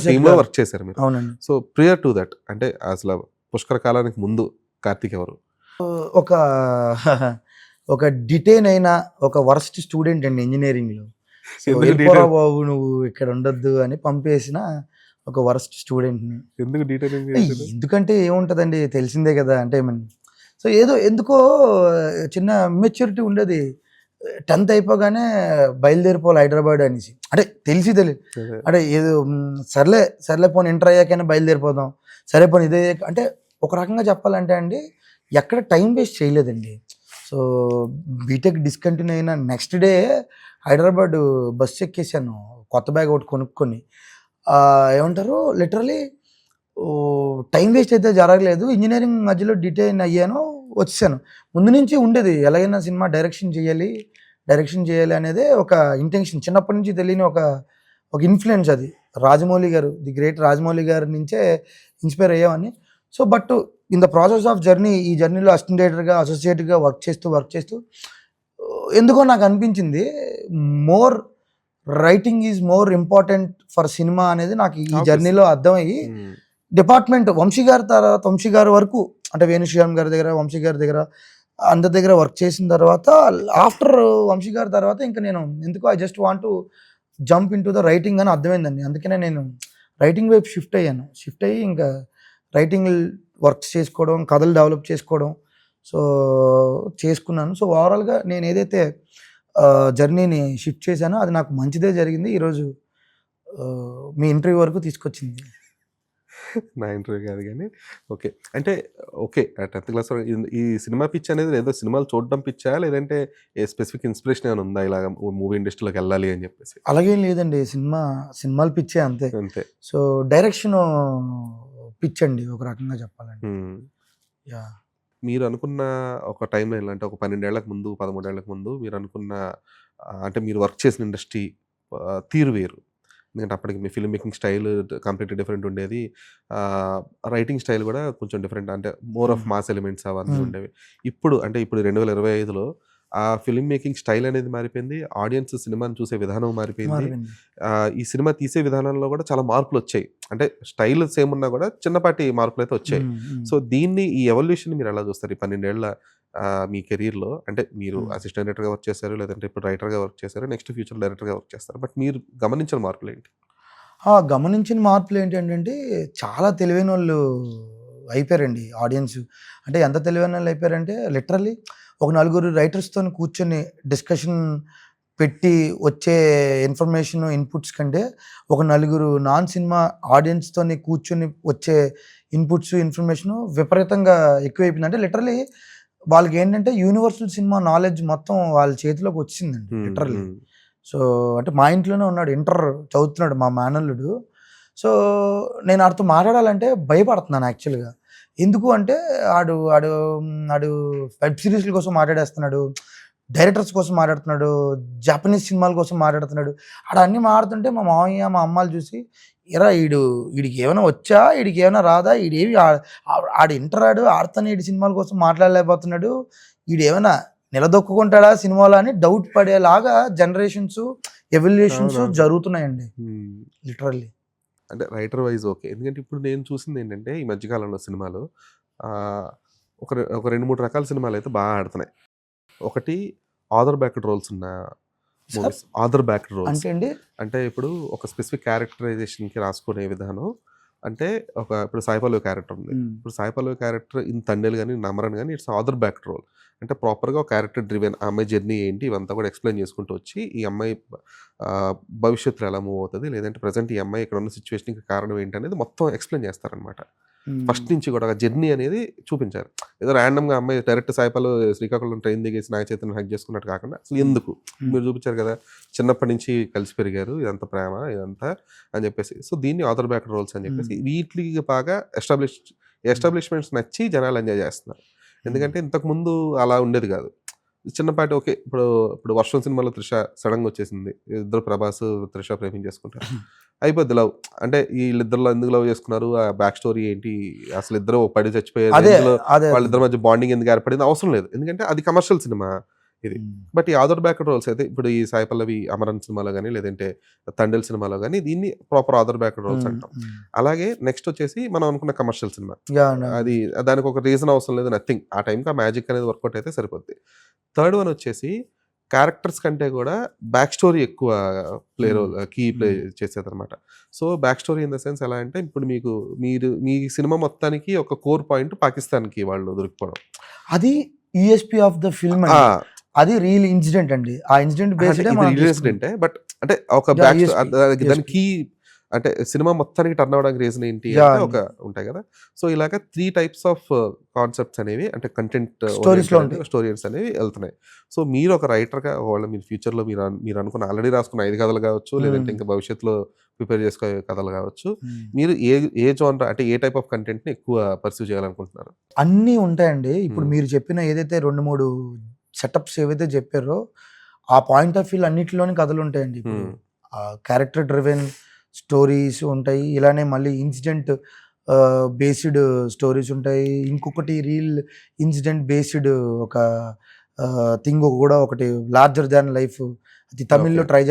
టీంలో వర్క్ చేశారు మీరు. సో ప్రియర్ టు దట్ అంటే అసలు పుష్కర కాలానికి ముందు కార్తీక్ ఎవరు? ఒక డిటైన్ అయిన ఒక వర్స్ట్ స్టూడెంట్ అండి ఇంజనీరింగ్లో. బాబు నువ్వు ఇక్కడ ఉండొద్దు అని పంపేసిన ఒక వర్స్ట్ స్టూడెంట్ని. ఎందుకంటే ఏముంటుందండి, తెలిసిందే కదా. అంటే సో ఎందుకో చిన్న మెచ్యూరిటీ ఉండేది. 10th అయిపోగానే బయలుదేరిపోవాలి హైదరాబాద్ అనేసి. అంటే తెలియదు అంటే ఏదో సర్లే పోనీ ఇంటర్ అయ్యాకైనా బయలుదేరిపోదాం, సరే పోనీ ఇదే. అంటే ఒక రకంగా చెప్పాలంటే అండి ఎక్కడ టైం వేస్ట్ చేయలేదండి. సో బీటెక్ డిస్కంటిన్యూ అయిన నెక్స్ట్ డే హైదరాబాద్ బస్సు ఎక్కేసాను, కొత్త బ్యాగ్ ఒకటి కొనుక్కొని. ఏమంటారు, లిటరలీ టైం వేస్ట్ అయితే జరగలేదు. ఇంజనీరింగ్ మధ్యలో డిటైన్ అయ్యాను, వచ్చాను. ముందు నుంచి ఉండేది ఎలాగైనా సినిమా డైరెక్షన్ చేయాలి అనేదే ఒక ఇంటెన్షన్. చిన్నప్పటి నుంచి తెలియని ఒక ఇన్ఫ్లుయెన్స్ అది. రాజమౌళి గారు, ది గ్రేట్ రాజమౌళి గారి నుంచే ఇన్స్పైర్ అయ్యామని. So but in the process of ఈ జర్నీలో అసిస్టెంట్ డైరెక్టర్గా, అసోసియేట్గా వర్క్ చేస్తూ ఎందుకో నాకు అనిపించింది more writing is more important for cinema అనేది నాకు ఈ Obviously. జర్నీలో అర్థమయ్యి డిపార్ట్మెంట్ వంశీ గారి తర్వాత వంశీ గారి వరకు అంటే వేణు శ్రీరామ్ గారి దగ్గర వంశీ గారి దగ్గర అందరి దగ్గర వర్క్ చేసిన తర్వాత ఆఫ్టర్ వంశీ గారి తర్వాత ఇంకా నేను ఎందుకు I just want to jump in to the writing అని అర్థమైందండి. అందుకనే నేను రైటింగ్ వైపు షిఫ్ట్ అయ్యి ఇంకా రైటింగ్ వర్క్స్ చేసుకోవడం, కథలు డెవలప్ చేసుకోవడం సో చేసుకున్నాను. సో ఓవరాల్గా నేను ఏదైతే జర్నీని షిఫ్ట్ చేశానో అది నాకు మంచిదే జరిగింది. ఈరోజు మీ ఇంటర్వ్యూ వరకు తీసుకొచ్చింది. నా ఇంటర్వ్యూ కాదు కానీ ఓకే. అంటే ఓకే 10th క్లాస్ ఈ సినిమా పిచ్ అనేది ఏదో సినిమాలు చూడడం పిచ్చా లేదంటే ఏ స్పెసిఫిక్ ఇన్స్పిరేషన్ ఏమైనా ఉందా ఇలాగ మూవీ ఇండస్ట్రీలోకి వెళ్ళాలి అని చెప్పేసి? అలాగేం లేదండి, సినిమాలు పిచ్చే అంతే. అంతే. సో డైరెక్షన్ పిచ్ అండి ఒక రకంగా చెప్పాలండి. యా మీరు అనుకున్న ఒక టైం లైన్ అంటే ఒక 12 ఏళ్లకు ముందు 13 ఏళ్లకు ముందు మీరు అనుకున్న అంటే మీరు వర్క్ చేసిన ఇండస్ట్రీ తీరు వేరు. ఎందుకంటే అప్పటికి మీ film making style completely different ఉండేది. రైటింగ్ స్టైల్ కూడా కొంచెం డిఫరెంట్ అంటే మోర్ ఆఫ్ మాస్ ఎలిమెంట్స్ అవన్నీ ఉండేవి. ఇప్పుడు 2025లో ఆ ఫిల్మ్ మేకింగ్ స్టైల్ అనేది మారిపోయింది. ఆడియన్స్ సినిమాని చూసే విధానం మారిపోయింది. ఈ సినిమా తీసే విధానంలో కూడా చాలా మార్పులు వచ్చాయి. అంటే స్టైల్ సేమ్ ఉన్నా కూడా చిన్నపాటి మార్పులు అయితే వచ్చాయి. సో దీన్ని ఈ ఎవల్యూషన్ మీరు ఎలా చూస్తారు? ఈ 12 ఏళ్ల మీ కెరీర్లో అంటే మీరు అసిస్టెంట్ డైరెక్టర్గా వర్క్ చేశారు, లేదంటే ఇప్పుడు రైటర్గా వర్క్ చేశారు, నెక్స్ట్ ఫ్యూచర్ డైరెక్టర్గా వర్క్ చేస్తారు. బట్ మీరు గమనించిన మార్పులు ఏంటి? గమనించిన మార్పులు ఏంటంటే చాలా తెలివైన వాళ్ళు అయిపోయారండి ఆడియన్స్. అంటే ఎంత తెలివైన వాళ్ళు అయిపోయారంటే లిటరల్లీ ఒక నలుగురు రైటర్స్తో కూర్చొని డిస్కషన్ పెట్టి వచ్చే ఇన్ఫర్మేషన్ ఇన్పుట్స్ కంటే ఒక నలుగురు నాన్ సినిమా ఆడియన్స్తో కూర్చొని వచ్చే ఇన్పుట్స్ ఇన్ఫర్మేషన్ విపరీతంగా ఎక్కువైపోయింది. అంటే లిటరల్లీ వాళ్ళకి ఏంటంటే యూనివర్సల్ సినిమా నాలెడ్జ్ మొత్తం వాళ్ళ చేతిలోకి వచ్చిందండి లిటరల్లీ. సో అంటే మా ఇంట్లోనే ఉన్నాడు, ఇంటర్ చదువుతున్నాడు మా మేనల్లుడు. సో నేను ఆడితో మాట్లాడాలంటే భయపడుతున్నాను యాక్చువల్గా. ఎందుకు అంటే ఆడు ఆడు ఆడు వెబ్ సిరీస్ల కోసం మాట్లాడేస్తున్నాడు, డైరెక్టర్స్ కోసం మాట్లాడుతున్నాడు, జాపనీస్ సినిమాల కోసం మాట్లాడుతున్నాడు. ఆడ అన్నీ మాట్లాడుతుంటే మా మామయ్య మా అమ్మాలు చూసి ఎరా వీడికి ఏమైనా వచ్చా, వీడికి ఏమైనా రాదా, వీడేవి ఆడు ఇంటర్ ఆడుతానే వీడి సినిమాల కోసం మాట్లాడలేకపోతున్నాడు, వీడు ఏమైనా నిలదొక్కుంటాడా సినిమాలో అని డౌట్ పడేలాగా జనరేషన్స్ ఎవల్యూషన్స్ జరుగుతున్నాయండి లిటరల్లీ. అంటే రైటర్ వైజ్ ఓకే. ఎందుకంటే ఇప్పుడు నేను చూసింది ఏంటంటే ఈ మధ్యకాలంలో సినిమాలు ఒక 2-3 రకాల సినిమాలు అయితే బాగా ఆడుతున్నాయి. ఒకటి ఆథర్ బ్యాక్డ్ రోల్స్ ఉన్న మూవీస్. ఆథర్ బ్యాక్డ్ రోల్స్ అంటే ఇప్పుడు ఒక స్పెసిఫిక్ క్యారెక్టరైజేషన్కి రాసుకునే విధానం. అంటే ఇప్పుడు సాయి పల్లవి క్యారెక్టర్ ఉంది. ఇప్పుడు సాయి పల్లవి క్యారెక్టర్ ఇన్ తండేలు కానీ నమ్మరని కానీ ఇట్స్ ఆథర్ బ్యాక్డ్ రోల్. అంటే ప్రాపర్గా ఒక క్యారెక్టర్ డ్రివెన్ ఆ అమ్మాయి జర్నీ ఏంటి ఇవంతా కూడా ఎక్స్ప్లెయిన్ చేసుకుంటూ వచ్చి ఈ అమ్మాయి భవిష్యత్తులో ఎలా మూవ్ అవుతుంది, లేదంటే ప్రజెంట్ ఈ అమ్మాయి ఇక్కడ ఉన్న సిచ్యువేషన్కి కారణం ఏంటి అనేది మొత్తం ఎక్స్ప్లెయిన్ చేస్తారనమాట. ఫస్ట్ నుంచి కూడా ఒక జర్నీ అనేది చూపించారు. ఏదో ర్యాండమ్గా అమ్మాయి డైరెక్ట్ సాయిపాలు శ్రీకాకుళం ట్రైన్ దిగేసి నాగ చైతన్యం హక్ చేసుకున్నట్టు కాకుండా అసలు ఎందుకు మీరు చూపించారు కదా, చిన్నప్పటి నుంచి కలిసి పెరిగారు, ఇదంతా ప్రేమ ఇదంతా అని చెప్పేసి. సో దీన్ని ఆథర్ బ్యాక్ రోల్స్ అని చెప్పేసి వీటికి బాగా ఎస్టాబ్లిష్మెంట్స్ నచ్చి జనాలు ఎంజాయ్ చేస్తున్నారు. ఎందుకంటే ఇంతకుముందు అలా ఉండేది కాదు. చిన్నపాటి ఓకే ఇప్పుడు వర్షం సినిమాలో త్రిష సడన్గా వచ్చేసింది, ఇద్దరు ప్రభాస్ త్రిష ప్రేమించేసుకుంటారు, అయిపోద్ది లవ్. అంటే వీళ్ళిద్దరు ఎందుకు లవ్ చేసుకున్నారు, ఆ బ్యాక్ స్టోరీ ఏంటి, అసలు ఇద్దరు పడి చచ్చిపోయారు, వాళ్ళిద్దరి మధ్య బాండింగ్ ఎందుకు ఏర్పడింది అవసరం లేదు, ఎందుకంటే అది కమర్షియల్ సినిమా ఇది. బట్ ఈ ఆథర్ బ్యాక్డ్ రోల్స్ అయితే ఇప్పుడు ఈ సాయి పల్లవి అమరన్ సినిమాలో కానీ లేదంటే తండేల్ సినిమాలో కానీ దీన్ని ప్రాపర్ ఆథర్ బ్యాక్డ్ రోల్స్ అంటాం. అలాగే నెక్స్ట్ వచ్చేసి మనం అనుకున్న కమర్షియల్ సినిమా, అది దానికి ఒక రీజన్ అవసరం లేదు, నథింగ్. ఆ టైంకి ఆ మ్యాజిక్ అనేది వర్కౌట్ అయితే సరిపోద్ది. థర్డ్ వన్ వచ్చేసి క్యారెక్టర్స్ కంటే కూడా బ్యాక్ స్టోరీ ఎక్కువ కీ ప్లే చేసేది అనమాట. So back story in the sense ఎలా అంటే ఇప్పుడు మీ సినిమా మొత్తానికి ఒక కోర్ పాయింట్ పాకిస్తాన్కి వాళ్ళు దొరికిపోవడం, అది యూఎస్పీ ఆఫ్ ద ఫిల్మ్, అది రియల్ ఇన్సిడెంట్ అండి. ఆ ఇన్సిడెంట్ ఇన్సిడెంటే బట్ అంటే ఒక బ్యాక్ దానికి అంటే సినిమా మొత్తానికి టర్న్ అవడానికి రీజన్ ఏంటి అంటే ఒక ఉంటాయి కదా. సో ఇలాగ 3 types ఆఫ్ కాన్సెప్ట్స్ అనేవి అంటే కంటెంట్ స్టోరీస్ అనేవి వెళ్తున్నాయి. సో మీరు ఒక రైటర్గా వాళ్ళ మీరు ఫ్యూచర్లో మీరు అనుకున్న ఆల్రెడీ రాసుకున్న 5 కథలు కావచ్చు, లేదంటే ఇంకా భవిష్యత్తులో ప్రిపేర్ చేసుకునే కథలు కావచ్చు, మీరు ఏ జోనర్ అంటే ఏ టైప్ ఆఫ్ కంటెంట్ని ఎక్కువ పర్సూ చేయాలనుకుంటున్నారు? అన్నీ ఉంటాయండి. ఇప్పుడు మీరు చెప్పిన ఏదైతే 2-3 సెటప్స్ ఏవైతే చెప్పారో ఆ పాయింట్ ఆఫ్ వ్యూ అన్నిటిలోని కథలు ఉంటాయండి. ఇప్పుడు క్యారెక్టర్ డ్రివెన్ స్టోరీస్ ఉంటాయి, ఇలానే మళ్ళీ ఇన్సిడెంట్ బేస్డ్ స్టోరీస్ ఉంటాయి, ఇంకొకటి రియల్ ఇన్సిడెంట్ బేస్డ్ ఒక థింగ్ కూడా ఒకటి లార్జర్ దాన్ లైఫ్ అది తమిళ్లో ట్రై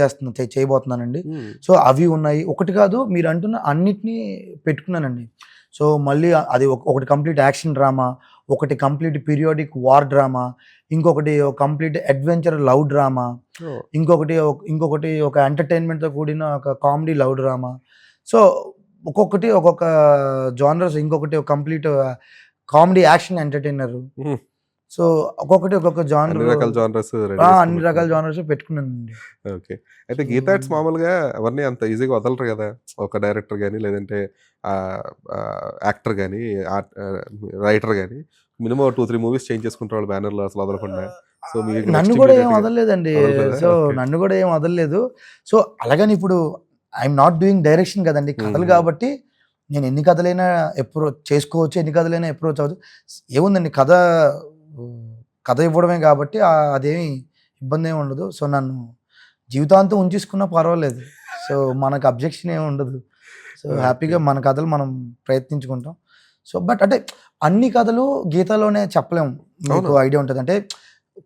చేయబోతున్నానండి. సో అవి ఉన్నాయి. ఒకటి కాదు మీరు అంటున్న అన్నిటినీ పెట్టుకున్నానండి. సో మళ్ళీ అది ఒకటి కంప్లీట్ యాక్షన్ డ్రామా, ఒకటి కంప్లీట్ పీరియాడిక్ వార్ డ్రామా, ఇంకొకటి కంప్లీట్ అడ్వెంచర్ లవ్ డ్రామా, ఇంకొకటి ఒక ఎంటర్టైన్మెంట్తో కూడిన ఒక కామెడీ లవ్ డ్రామా. సో ఒక్కొక్కటి ఒక్కొక్క జానర్స్, ఇంకొకటి ఒక complete comedy action entertainer. So ఒక్కొక్కటి ఒక్కొక్క జానర్, అన్ని రకాల జానర్స్ పెట్టుకున్నానండి. ఓకే. అయితే గీతార్ట్స్ మామూలుగా ఎవరిని అంత ఈజీగా వదలరు కదా, ఒక డైరెక్టర్ కానీ లేదంటే యాక్టర్ కానీ రైటర్ కానీ మినిమం 2-3 మూవీస్ చేంజ్ చేసుకుంటారు వాళ్ళు బ్యానర్లో అసలు వదలకుండా. సో నన్ను కూడా ఏం వదలలేదండి. సో నన్ను కూడా ఏం వదలలేదు. సో అలాగని ఇప్పుడు ఐఎమ్ నాట్ డూయింగ్ డైరెక్షన్ కదండి, కథలు కాబట్టి నేను ఎన్ని కథలైనా అప్రోచ్ చేసుకోవచ్చు, ఎన్ని కథలైనా అప్రోచ్ అవ్వచ్చు. ఏముందండి, కథ ఇవ్వడమే కాబట్టి అదేమి ఇబ్బంది ఏమి ఉండదు. సో నన్ను జీవితాంతం ఉంచేసుకున్నా పర్వాలేదు. సో మనకు అబ్జెక్షన్ ఏమి ఉండదు. సో హ్యాపీగా మన కథలు మనం ప్రయత్నించుకుంటాం. సో బట్ అంటే అన్ని కథలు గీతలోనే చెప్పలేము, మీకు ఐడియా ఉంటుంది. అంటే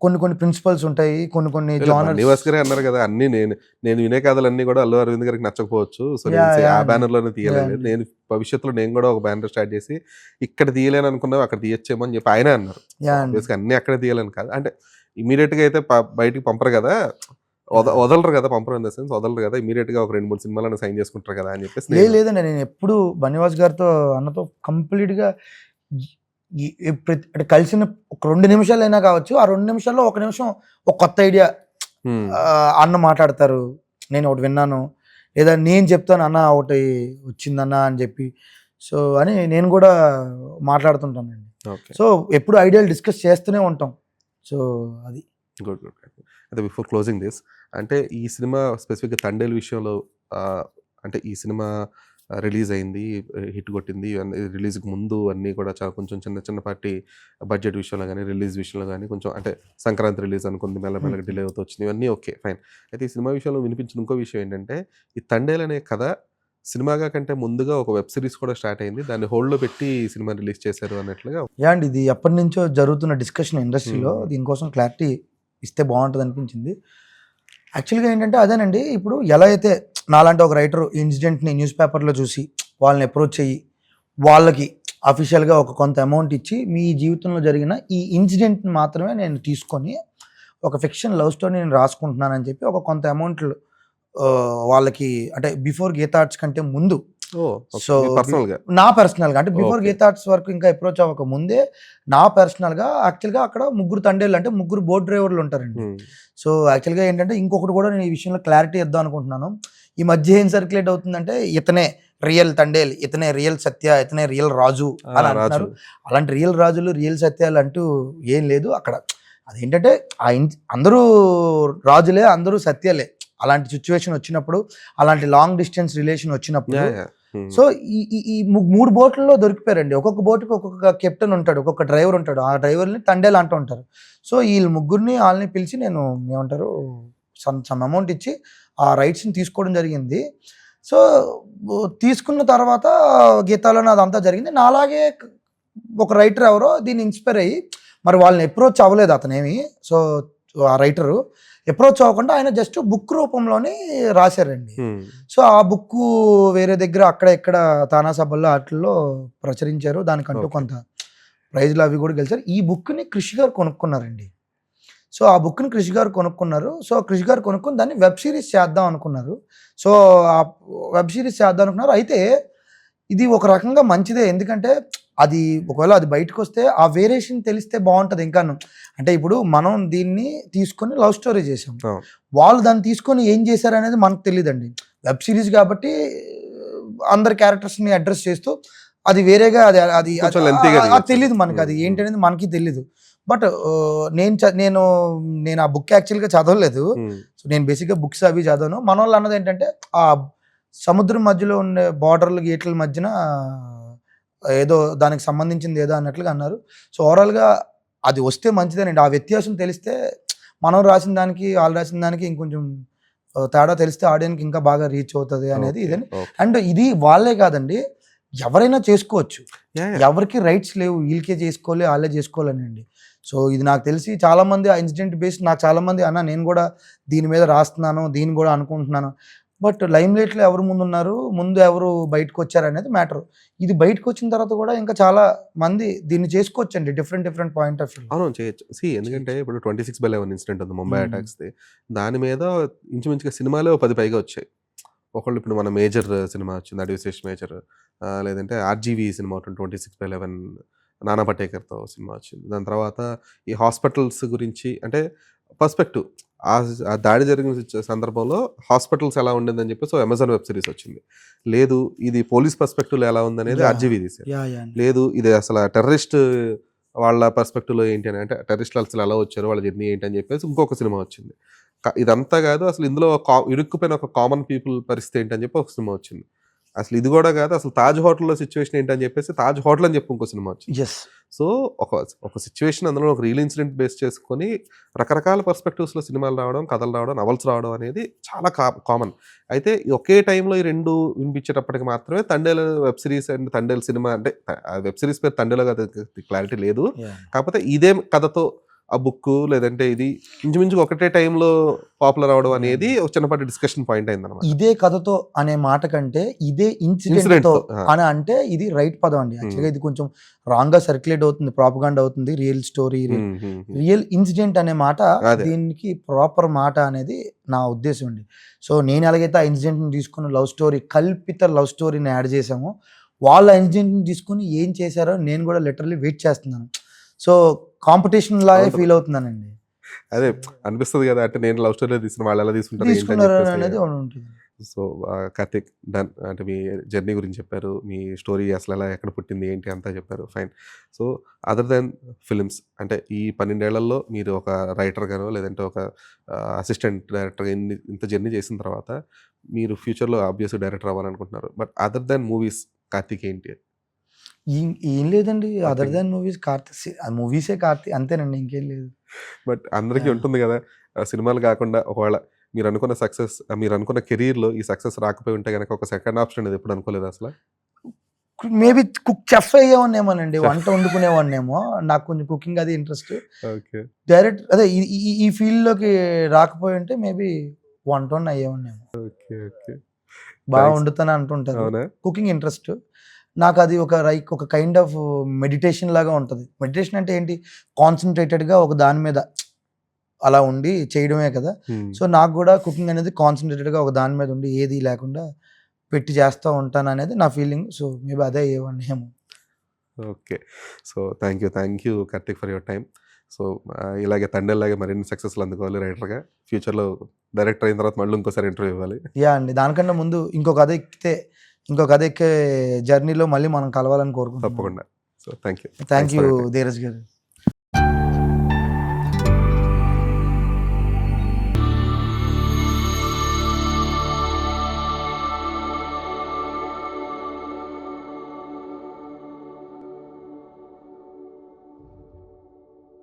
కొన్ని ప్రిన్సిపల్స్ ఉంటాయి, కొన్ని జానర్స్ అన్నారు కదా, అన్ని నేను వినే కథలు అన్ని కూడా అల్లు అరవింద్ గారికి నచ్చకపోవచ్చు. సో ఆ బ్యానర్ లోనే తీయలేదు. నేను భవిష్యత్తులో నేను కూడా ఒక బ్యానర్ స్టార్ట్ చేసి ఇక్కడ తీయలేను అనుకున్నావు, అక్కడ తీయచ్చేమో అని చెప్పి ఆయన అన్నారు. అన్ని అక్కడ తీయలేను కాదు అంటే ఇమీడియట్ గా అయితే బయటికి పంపరు కదా, వదలరు కదా, పంపరు ఇన్ ద సెన్స్ వదలరు కదా, ఇమీడియట్ గా ఒక 2-3 సినిమాలను సైన్ చేసుకుంటారు కదా అని చెప్పేసి. లేదండి, నేను ఎప్పుడు బన్నివాస్ గారితో అన్నతో కంప్లీట్ గా అంటే కలిసిన ఒక 2 నిమిషాలైనా కావచ్చు, ఆ 2 నిమిషాల్లో 1 నిమిషం ఒక కొత్త ఐడియా అన్న మాట్లాడతారు, నేను ఒకటి విన్నాను, లేదా నేను చెప్తాను అన్న ఒకటి వచ్చిందన్న అని చెప్పి. సో అని నేను కూడా మాట్లాడుతుంటానండి. సో ఎప్పుడు ఐడియాలు డిస్కస్ చేస్తూనే ఉంటాం. సో అది గుడ్. అయితే బిఫోర్ క్లోజింగ్ దిస్, అంటే ఈ సినిమా స్పెసిఫిక్గా తండేలు విషయంలో అంటే ఈ సినిమా రిలీజ్ అయింది, హిట్ కొట్టింది, రిలీజ్కి ముందు అన్నీ కూడా చాలా కొంచెం చిన్నపాటి బడ్జెట్ విషయంలో కానీ రిలీజ్ విషయంలో కానీ కొంచెం అంటే సంక్రాంతి రిలీజ్ అనుకుంది, మెల్లమెల్లగా డిలే అవుతూ వచ్చింది, ఇవన్నీ ఓకే ఫైన్. అయితే ఈ సినిమా విషయంలో వినిపించిన ఇంకో విషయం ఏంటంటే ఈ తండేలు అనే కథ సినిమాగా కంటే ముందుగా ఒక వెబ్ సిరీస్ కూడా స్టార్ట్ అయింది, దాన్ని హోల్డ్లో పెట్టి సినిమా రిలీజ్ చేశారు అన్నట్లుగా. అండి, ఇది ఎప్పటి నుంచో జరుగుతున్న డిస్కషన్ ఇండస్ట్రీలో, దీనికోసం క్లారిటీ ఇస్తే బాగుంటుంది అనిపించింది. యాక్చువల్గా ఏంటంటే అదేనండి, ఇప్పుడు ఎలా అయితే నాలాంటి ఒక రైటర్ ఈ ఇన్సిడెంట్ని న్యూస్ పేపర్లో చూసి వాళ్ళని అప్రోచ్ అయ్యి వాళ్ళకి అఫీషియల్గా ఒక కొంత అమౌంట్ ఇచ్చి మీ జీవితంలో జరిగిన ఈ ఇన్సిడెంట్ని మాత్రమే నేను తీసుకొని ఒక ఫిక్షన్ లవ్ స్టోరీ నేను రాసుకుంటున్నానని చెప్పి ఒక కొంత అమౌంట్ వాళ్ళకి, అంటే బిఫోర్ గీతార్ట్స్ కంటే ముందు, సో నా పర్సనల్గా అంటే బిఫోర్ గీతార్ట్స్ వరకు ఇంకా అప్రోచ్ అవ్వక ముందే నా పర్సనల్గా యాక్చువల్గా అక్కడ 3 తండేళ్ళు అంటే 3 బోట్ డ్రైవర్లు ఉంటారండి. సో యాక్చువల్గా ఏంటంటే ఇంకొకటి కూడా నేను ఈ విషయంలో క్లారిటీ ఇద్దాం అనుకుంటున్నాను. ఈ మధ్య ఏం సర్క్యులేట్ అవుతుందంటే ఇతనే రియల్ తండేల్, ఇతనే రియల్ సత్య, ఇతనే రియల్ రాజు అని అంటున్నారు. అలాంటి రియల్ రాజులు రియల్ సత్యాలు అంటూ ఏం లేదు అక్కడ. అదేంటంటే అందరూ రాజులే, అందరూ సత్యాలే. అలాంటి సిచ్యువేషన్ వచ్చినప్పుడు, అలాంటి లాంగ్ డిస్టెన్స్ రిలేషన్ వచ్చినప్పుడు, సో ఈ 3 బోట్లలో దొరికిపోయారండి. ఒక్కొక్క బోటుకి ఒక్కొక్క కెప్టెన్ ఉంటాడు, ఒక్కొక్క డ్రైవర్ ఉంటాడు. ఆ డ్రైవర్ని తండేలు అంటూ ఉంటారు. సో వీళ్ళు ముగ్గురిని వాళ్ళని పిలిచి నేను ఏమంటారు సమ్ అమౌంట్ ఇచ్చి ఆ రైట్స్ని తీసుకోవడం జరిగింది. సో తీసుకున్న తర్వాత గీతాలోనే అదంతా జరిగింది. నాలాగే ఒక రైటర్ ఎవరో దీన్ని ఇన్స్పైర్ అయ్యి, మరి వాళ్ళని అప్రోచ్ అవ్వలేదు అతనేమి. సో ఆ రైటరు అప్రోచ్ అవ్వకుండా ఆయన జస్ట్ బుక్ రూపంలోనే రాశారండి. సో ఆ బుక్ వేరే దగ్గర అక్కడ ఇక్కడ తానా సభల్లో వాటిల్లో ప్రచురించారు. దానికంటూ కొంత ప్రైజ్లు అవి కూడా గెలిచారు. ఈ బుక్ని కృషి గారు కొనుక్కున్నారండి. సో ఆ బుక్ని కృషి గారు కొనుక్కున్నారు. సో కృషి గారు కొనుక్కుని దాన్ని వెబ్ సిరీస్ చేద్దాం అనుకున్నారు. సో ఆ వెబ్ సిరీస్ చేద్దాం అనుకున్నారు. అయితే ఇది ఒక రకంగా మంచిదే, ఎందుకంటే అది ఒకవేళ అది బయటకు వస్తే ఆ వేరియేషన్ తెలిస్తే బాగుంటుంది ఇంకాను. అంటే ఇప్పుడు మనం దీన్ని తీసుకొని లవ్ స్టోరీ చేసాం, వాళ్ళు దాన్ని తీసుకొని ఏం చేశారు అనేది మనకు తెలియదండి. వెబ్ సిరీస్ కాబట్టి అందరి క్యారెక్టర్స్ని అడ్రస్ చేస్తూ అది వేరేగా అది తెలియదు మనకి, అది ఏంటనేది మనకి తెలీదు. బట్ నేను ఆ బుక్ యాక్చువల్గా చదవలేదు. సో నేను బేసిక్గా బుక్స్ అవి చదవను. మన వాళ్ళు అన్నది ఏంటంటే ఆ సముద్రం మధ్యలో ఉండే బార్డర్లు గేట్ల మధ్యన ఏదో దానికి సంబంధించింది ఏదో అన్నట్లుగా అన్నారు. సో ఓవరాల్గా అది వస్తే మంచిదేనండి. ఆ వ్యత్యాసం తెలిస్తే మనం రాసిన దానికి వాళ్ళు రాసిన దానికి ఇంకొంచెం తేడా తెలిస్తే ఆడియన్కి ఇంకా బాగా రీచ్ అవుతుంది అనేది ఇదని. అండ్ ఇది వాళ్ళే కాదండి, ఎవరైనా చేసుకోవచ్చు, ఎవరికి రైట్స్ లేవు, వీళ్ళకే చేసుకోవాలి వాళ్ళే చేసుకోవాలని అండి. సో ఇది నాకు తెలిసి చాలామంది ఆ ఇన్సిడెంట్ బేస్డ్ నాకు చాలామంది అన్న నేను కూడా దీని మీద రాస్తున్నాను, దీన్ని కూడా అనుకుంటున్నాను. బట్ లైమ్ లైట్లో ఎవరు ముందున్నారు, ముందు ఎవరు బయటకు వచ్చారు అనేది మ్యాటర్. ఇది బయటకు వచ్చిన తర్వాత కూడా ఇంకా చాలా మంది దీన్ని చేసుకోవచ్చండి, డిఫరెంట్ పాయింట్ ఆఫ్ వ్యూ. అవును చేయొచ్చు. ఎందుకంటే ఇప్పుడు 26/11 ఇన్సిడెంట్ ఉంది ముంబై అటాక్స్ది. దాని మీద ఇంచుమించుగా సినిమాలే 10 పైగా వచ్చాయి. ఒకళ్ళు ఇప్పుడు మన మేజర్ సినిమా వచ్చింది, అడ్విశేష్ మేజర్, లేదంటే ఆర్జీవీ సినిమా ఒకటి 26/11 నానా పటేకర్తో సినిమా వచ్చింది. దాని తర్వాత ఈ హాస్పిటల్స్ గురించి అంటే పర్స్పెక్టివ్ ఆ దాడి జరిగిన సందర్భంలో హాస్పిటల్స్ ఎలా ఉండేదని చెప్పేసి అమెజాన్ వెబ్ సిరీస్ వచ్చింది. లేదు ఇది పోలీస్ పర్స్పెక్టివ్లో ఎలా ఉందనేది ఆర్జీవీ తీశారు. లేదు ఇది అసలు టెర్రరిస్ట్ వాళ్ళ పర్స్పెక్టివ్లో ఏంటి అని, అంటే టెర్రరిస్టులు అసలు ఎలా వచ్చారు, వాళ్ళ జర్నీ ఏంటి అని చెప్పేసి ఇంకొక సినిమా వచ్చింది. ఇదంతా కాదు అసలు ఇందులో ఇరుక్కుపోయిన ఒక కామన్ పీపుల్ పరిస్థితి ఏంటని చెప్పి ఒక సినిమా వచ్చింది. అసలు ఇది కూడా కాదు అసలు తాజ్ హోటల్లో సిచ్యువేషన్ ఏంటని చెప్పేసి తాజ్ హోటల్ అని చెప్పి ఇంకో సినిమా వచ్చింది. సో ఒక సిచ్యువేషన్ అందులో ఒక రియల్ ఇన్సిడెంట్ బేస్ చేసుకొని రకరకాల పర్స్పెక్టివ్స్లో సినిమాలు రావడం, కథలు రావడం, నవల్స్ రావడం అనేది చాలా కామన్. అయితే ఒకే టైంలో ఈ రెండు వినిపించేటప్పటికి మాత్రమే Thandel web series and Thandel cinema, అంటే వెబ్ సిరీస్ పేరు తండేలో కదా క్లారిటీ లేదు. కాకపోతే ఇదే కథతో ఆ బుక్ లేదంటే ఇది ఇంచుమించు ఒకటే టైంలో పాపులర్ అవడం అనేది ఒక చిన్నపాటి డిస్కషన్ పాయింట్ అయిందన్నమాట. ఇదే కథతో అనే మాట కంటే ఇదే ఇన్సిడెంట్ అని అంటే ఇది రైట్ పదం అండి. యాక్చువల్గా ఇది కొంచెం రాంగ్ గా సర్క్యులేట్ అవుతుంది, ప్రాపగాండా అవుతుంది. రియల్ స్టోరీ, రియల్ ఇన్సిడెంట్ అనే మాట దీనికి ప్రాపర్ మాట అనేది నా ఉద్దేశం అండి. సో నేను ఎలాగైతే ఆ ఇన్సిడెంట్ ని తీసుకుని లవ్ స్టోరీ, కల్పిత లవ్ స్టోరీని యాడ్ చేసామో, వాళ్ళ ఇన్సిడెంట్ ని తీసుకుని ఏం చేశారో నేను కూడా లిటరల్లీ వెయిట్ చేస్తున్నాను. సో కాంపిటీషన్ లాగే ఫీల్ అవుతున్నానండి. అదే అనిపిస్తుంది కదా, అంటే నేను లవ్ స్టోరీ తీసుకున్న వాళ్ళు ఎలా తీసుకున్నారు అనేది ఉంటుంది. సో కార్తిక్ డన్, అంటే మీ జర్నీ గురించి చెప్పారు, మీ స్టోరీ అసలు ఎలా ఎక్కడ పుట్టింది ఏంటి అంతా చెప్పారు, fine. So other than films, అంటే ఈ 12 ఏళ్లలో మీరు ఒక రైటర్గానో లేదంటే ఒక అసిస్టెంట్ డైరెక్టర్గా ఇంత జర్నీ చేసిన తర్వాత మీరు ఫ్యూచర్లో ఆబ్వియస్గా డైరెక్టర్ అవ్వాలనుకుంటున్నారు. But other than movies Karthik ఏంటి? ఏం లేదండి, అదర్ దాన్ మూవీస్ కార్తీక్, మూవీసే కార్తీక్ అంతేనండి, ఇంకేం లేదు. బట్ అందరికీ ఉంటుంది కదా సినిమాలు కాకుండా ఒకవేళ మీరు అనుకున్న సక్సెస్, మీరు అనుకున్న కెరీర్లో ఈ సక్సెస్ రాకపోయి ఉంటే కనుక ఒక సెకండ్ ఆప్షన్ అనేది ఎప్పుడు అనుకోలేదు అసలు? మేబీ చెఫ్ అయ్యేవాడినేమోనండి, వంట వండుకునేవాడినేమో. నాకు కొంచెం కుకింగ్ అది ఇంట్రెస్ట్. డైరెక్ట్ అదే ఈ ఫీల్డ్లోకి రాకపోయి ఉంటే మేబీ వంట అయ్యేవాడినేమో. బాగా వండుతాను అంటుంటారు, కుకింగ్ ఇంట్రెస్ట్ నాకు. అది ఒక కైండ్ ఆఫ్ మెడిటేషన్ లాగా ఉంటుంది. మెడిటేషన్ అంటే ఏంటి, కాన్సన్ట్రేటెడ్గా ఒక దాని మీద అలా ఉండి చేయడమే కదా. సో నాకు కూడా కుకింగ్ అనేది కాన్సన్ట్రేటెడ్గా ఒక దాని మీద ఉండి ఏది లేకుండా పెట్టి చేస్తూ ఉంటాను అనేది నా ఫీలింగ్. సో మేబీ అదే అయ్యేవాడిని ఏమో. Okay, so thank you Karthik for your time. So ఇలాగే తండ్రిలాగే మరిన్ని సక్సెస్లు అందుకోవాలి రైటర్గా. ఫ్యూచర్లో డైరెక్టర్ అయిన తర్వాత మళ్ళీ ఇంకోసారి ఇంటర్వ్యూ ఇవ్వాలి. అండి, దానికన్నా ముందు ఇంకో కథ ఎక్కే జర్నీలో మళ్ళీ మనం కలవాలని కోరుకుంటున్నాం. తప్పకుండా. సో థ్యాంక్ యూ ధీరజ్ గారు.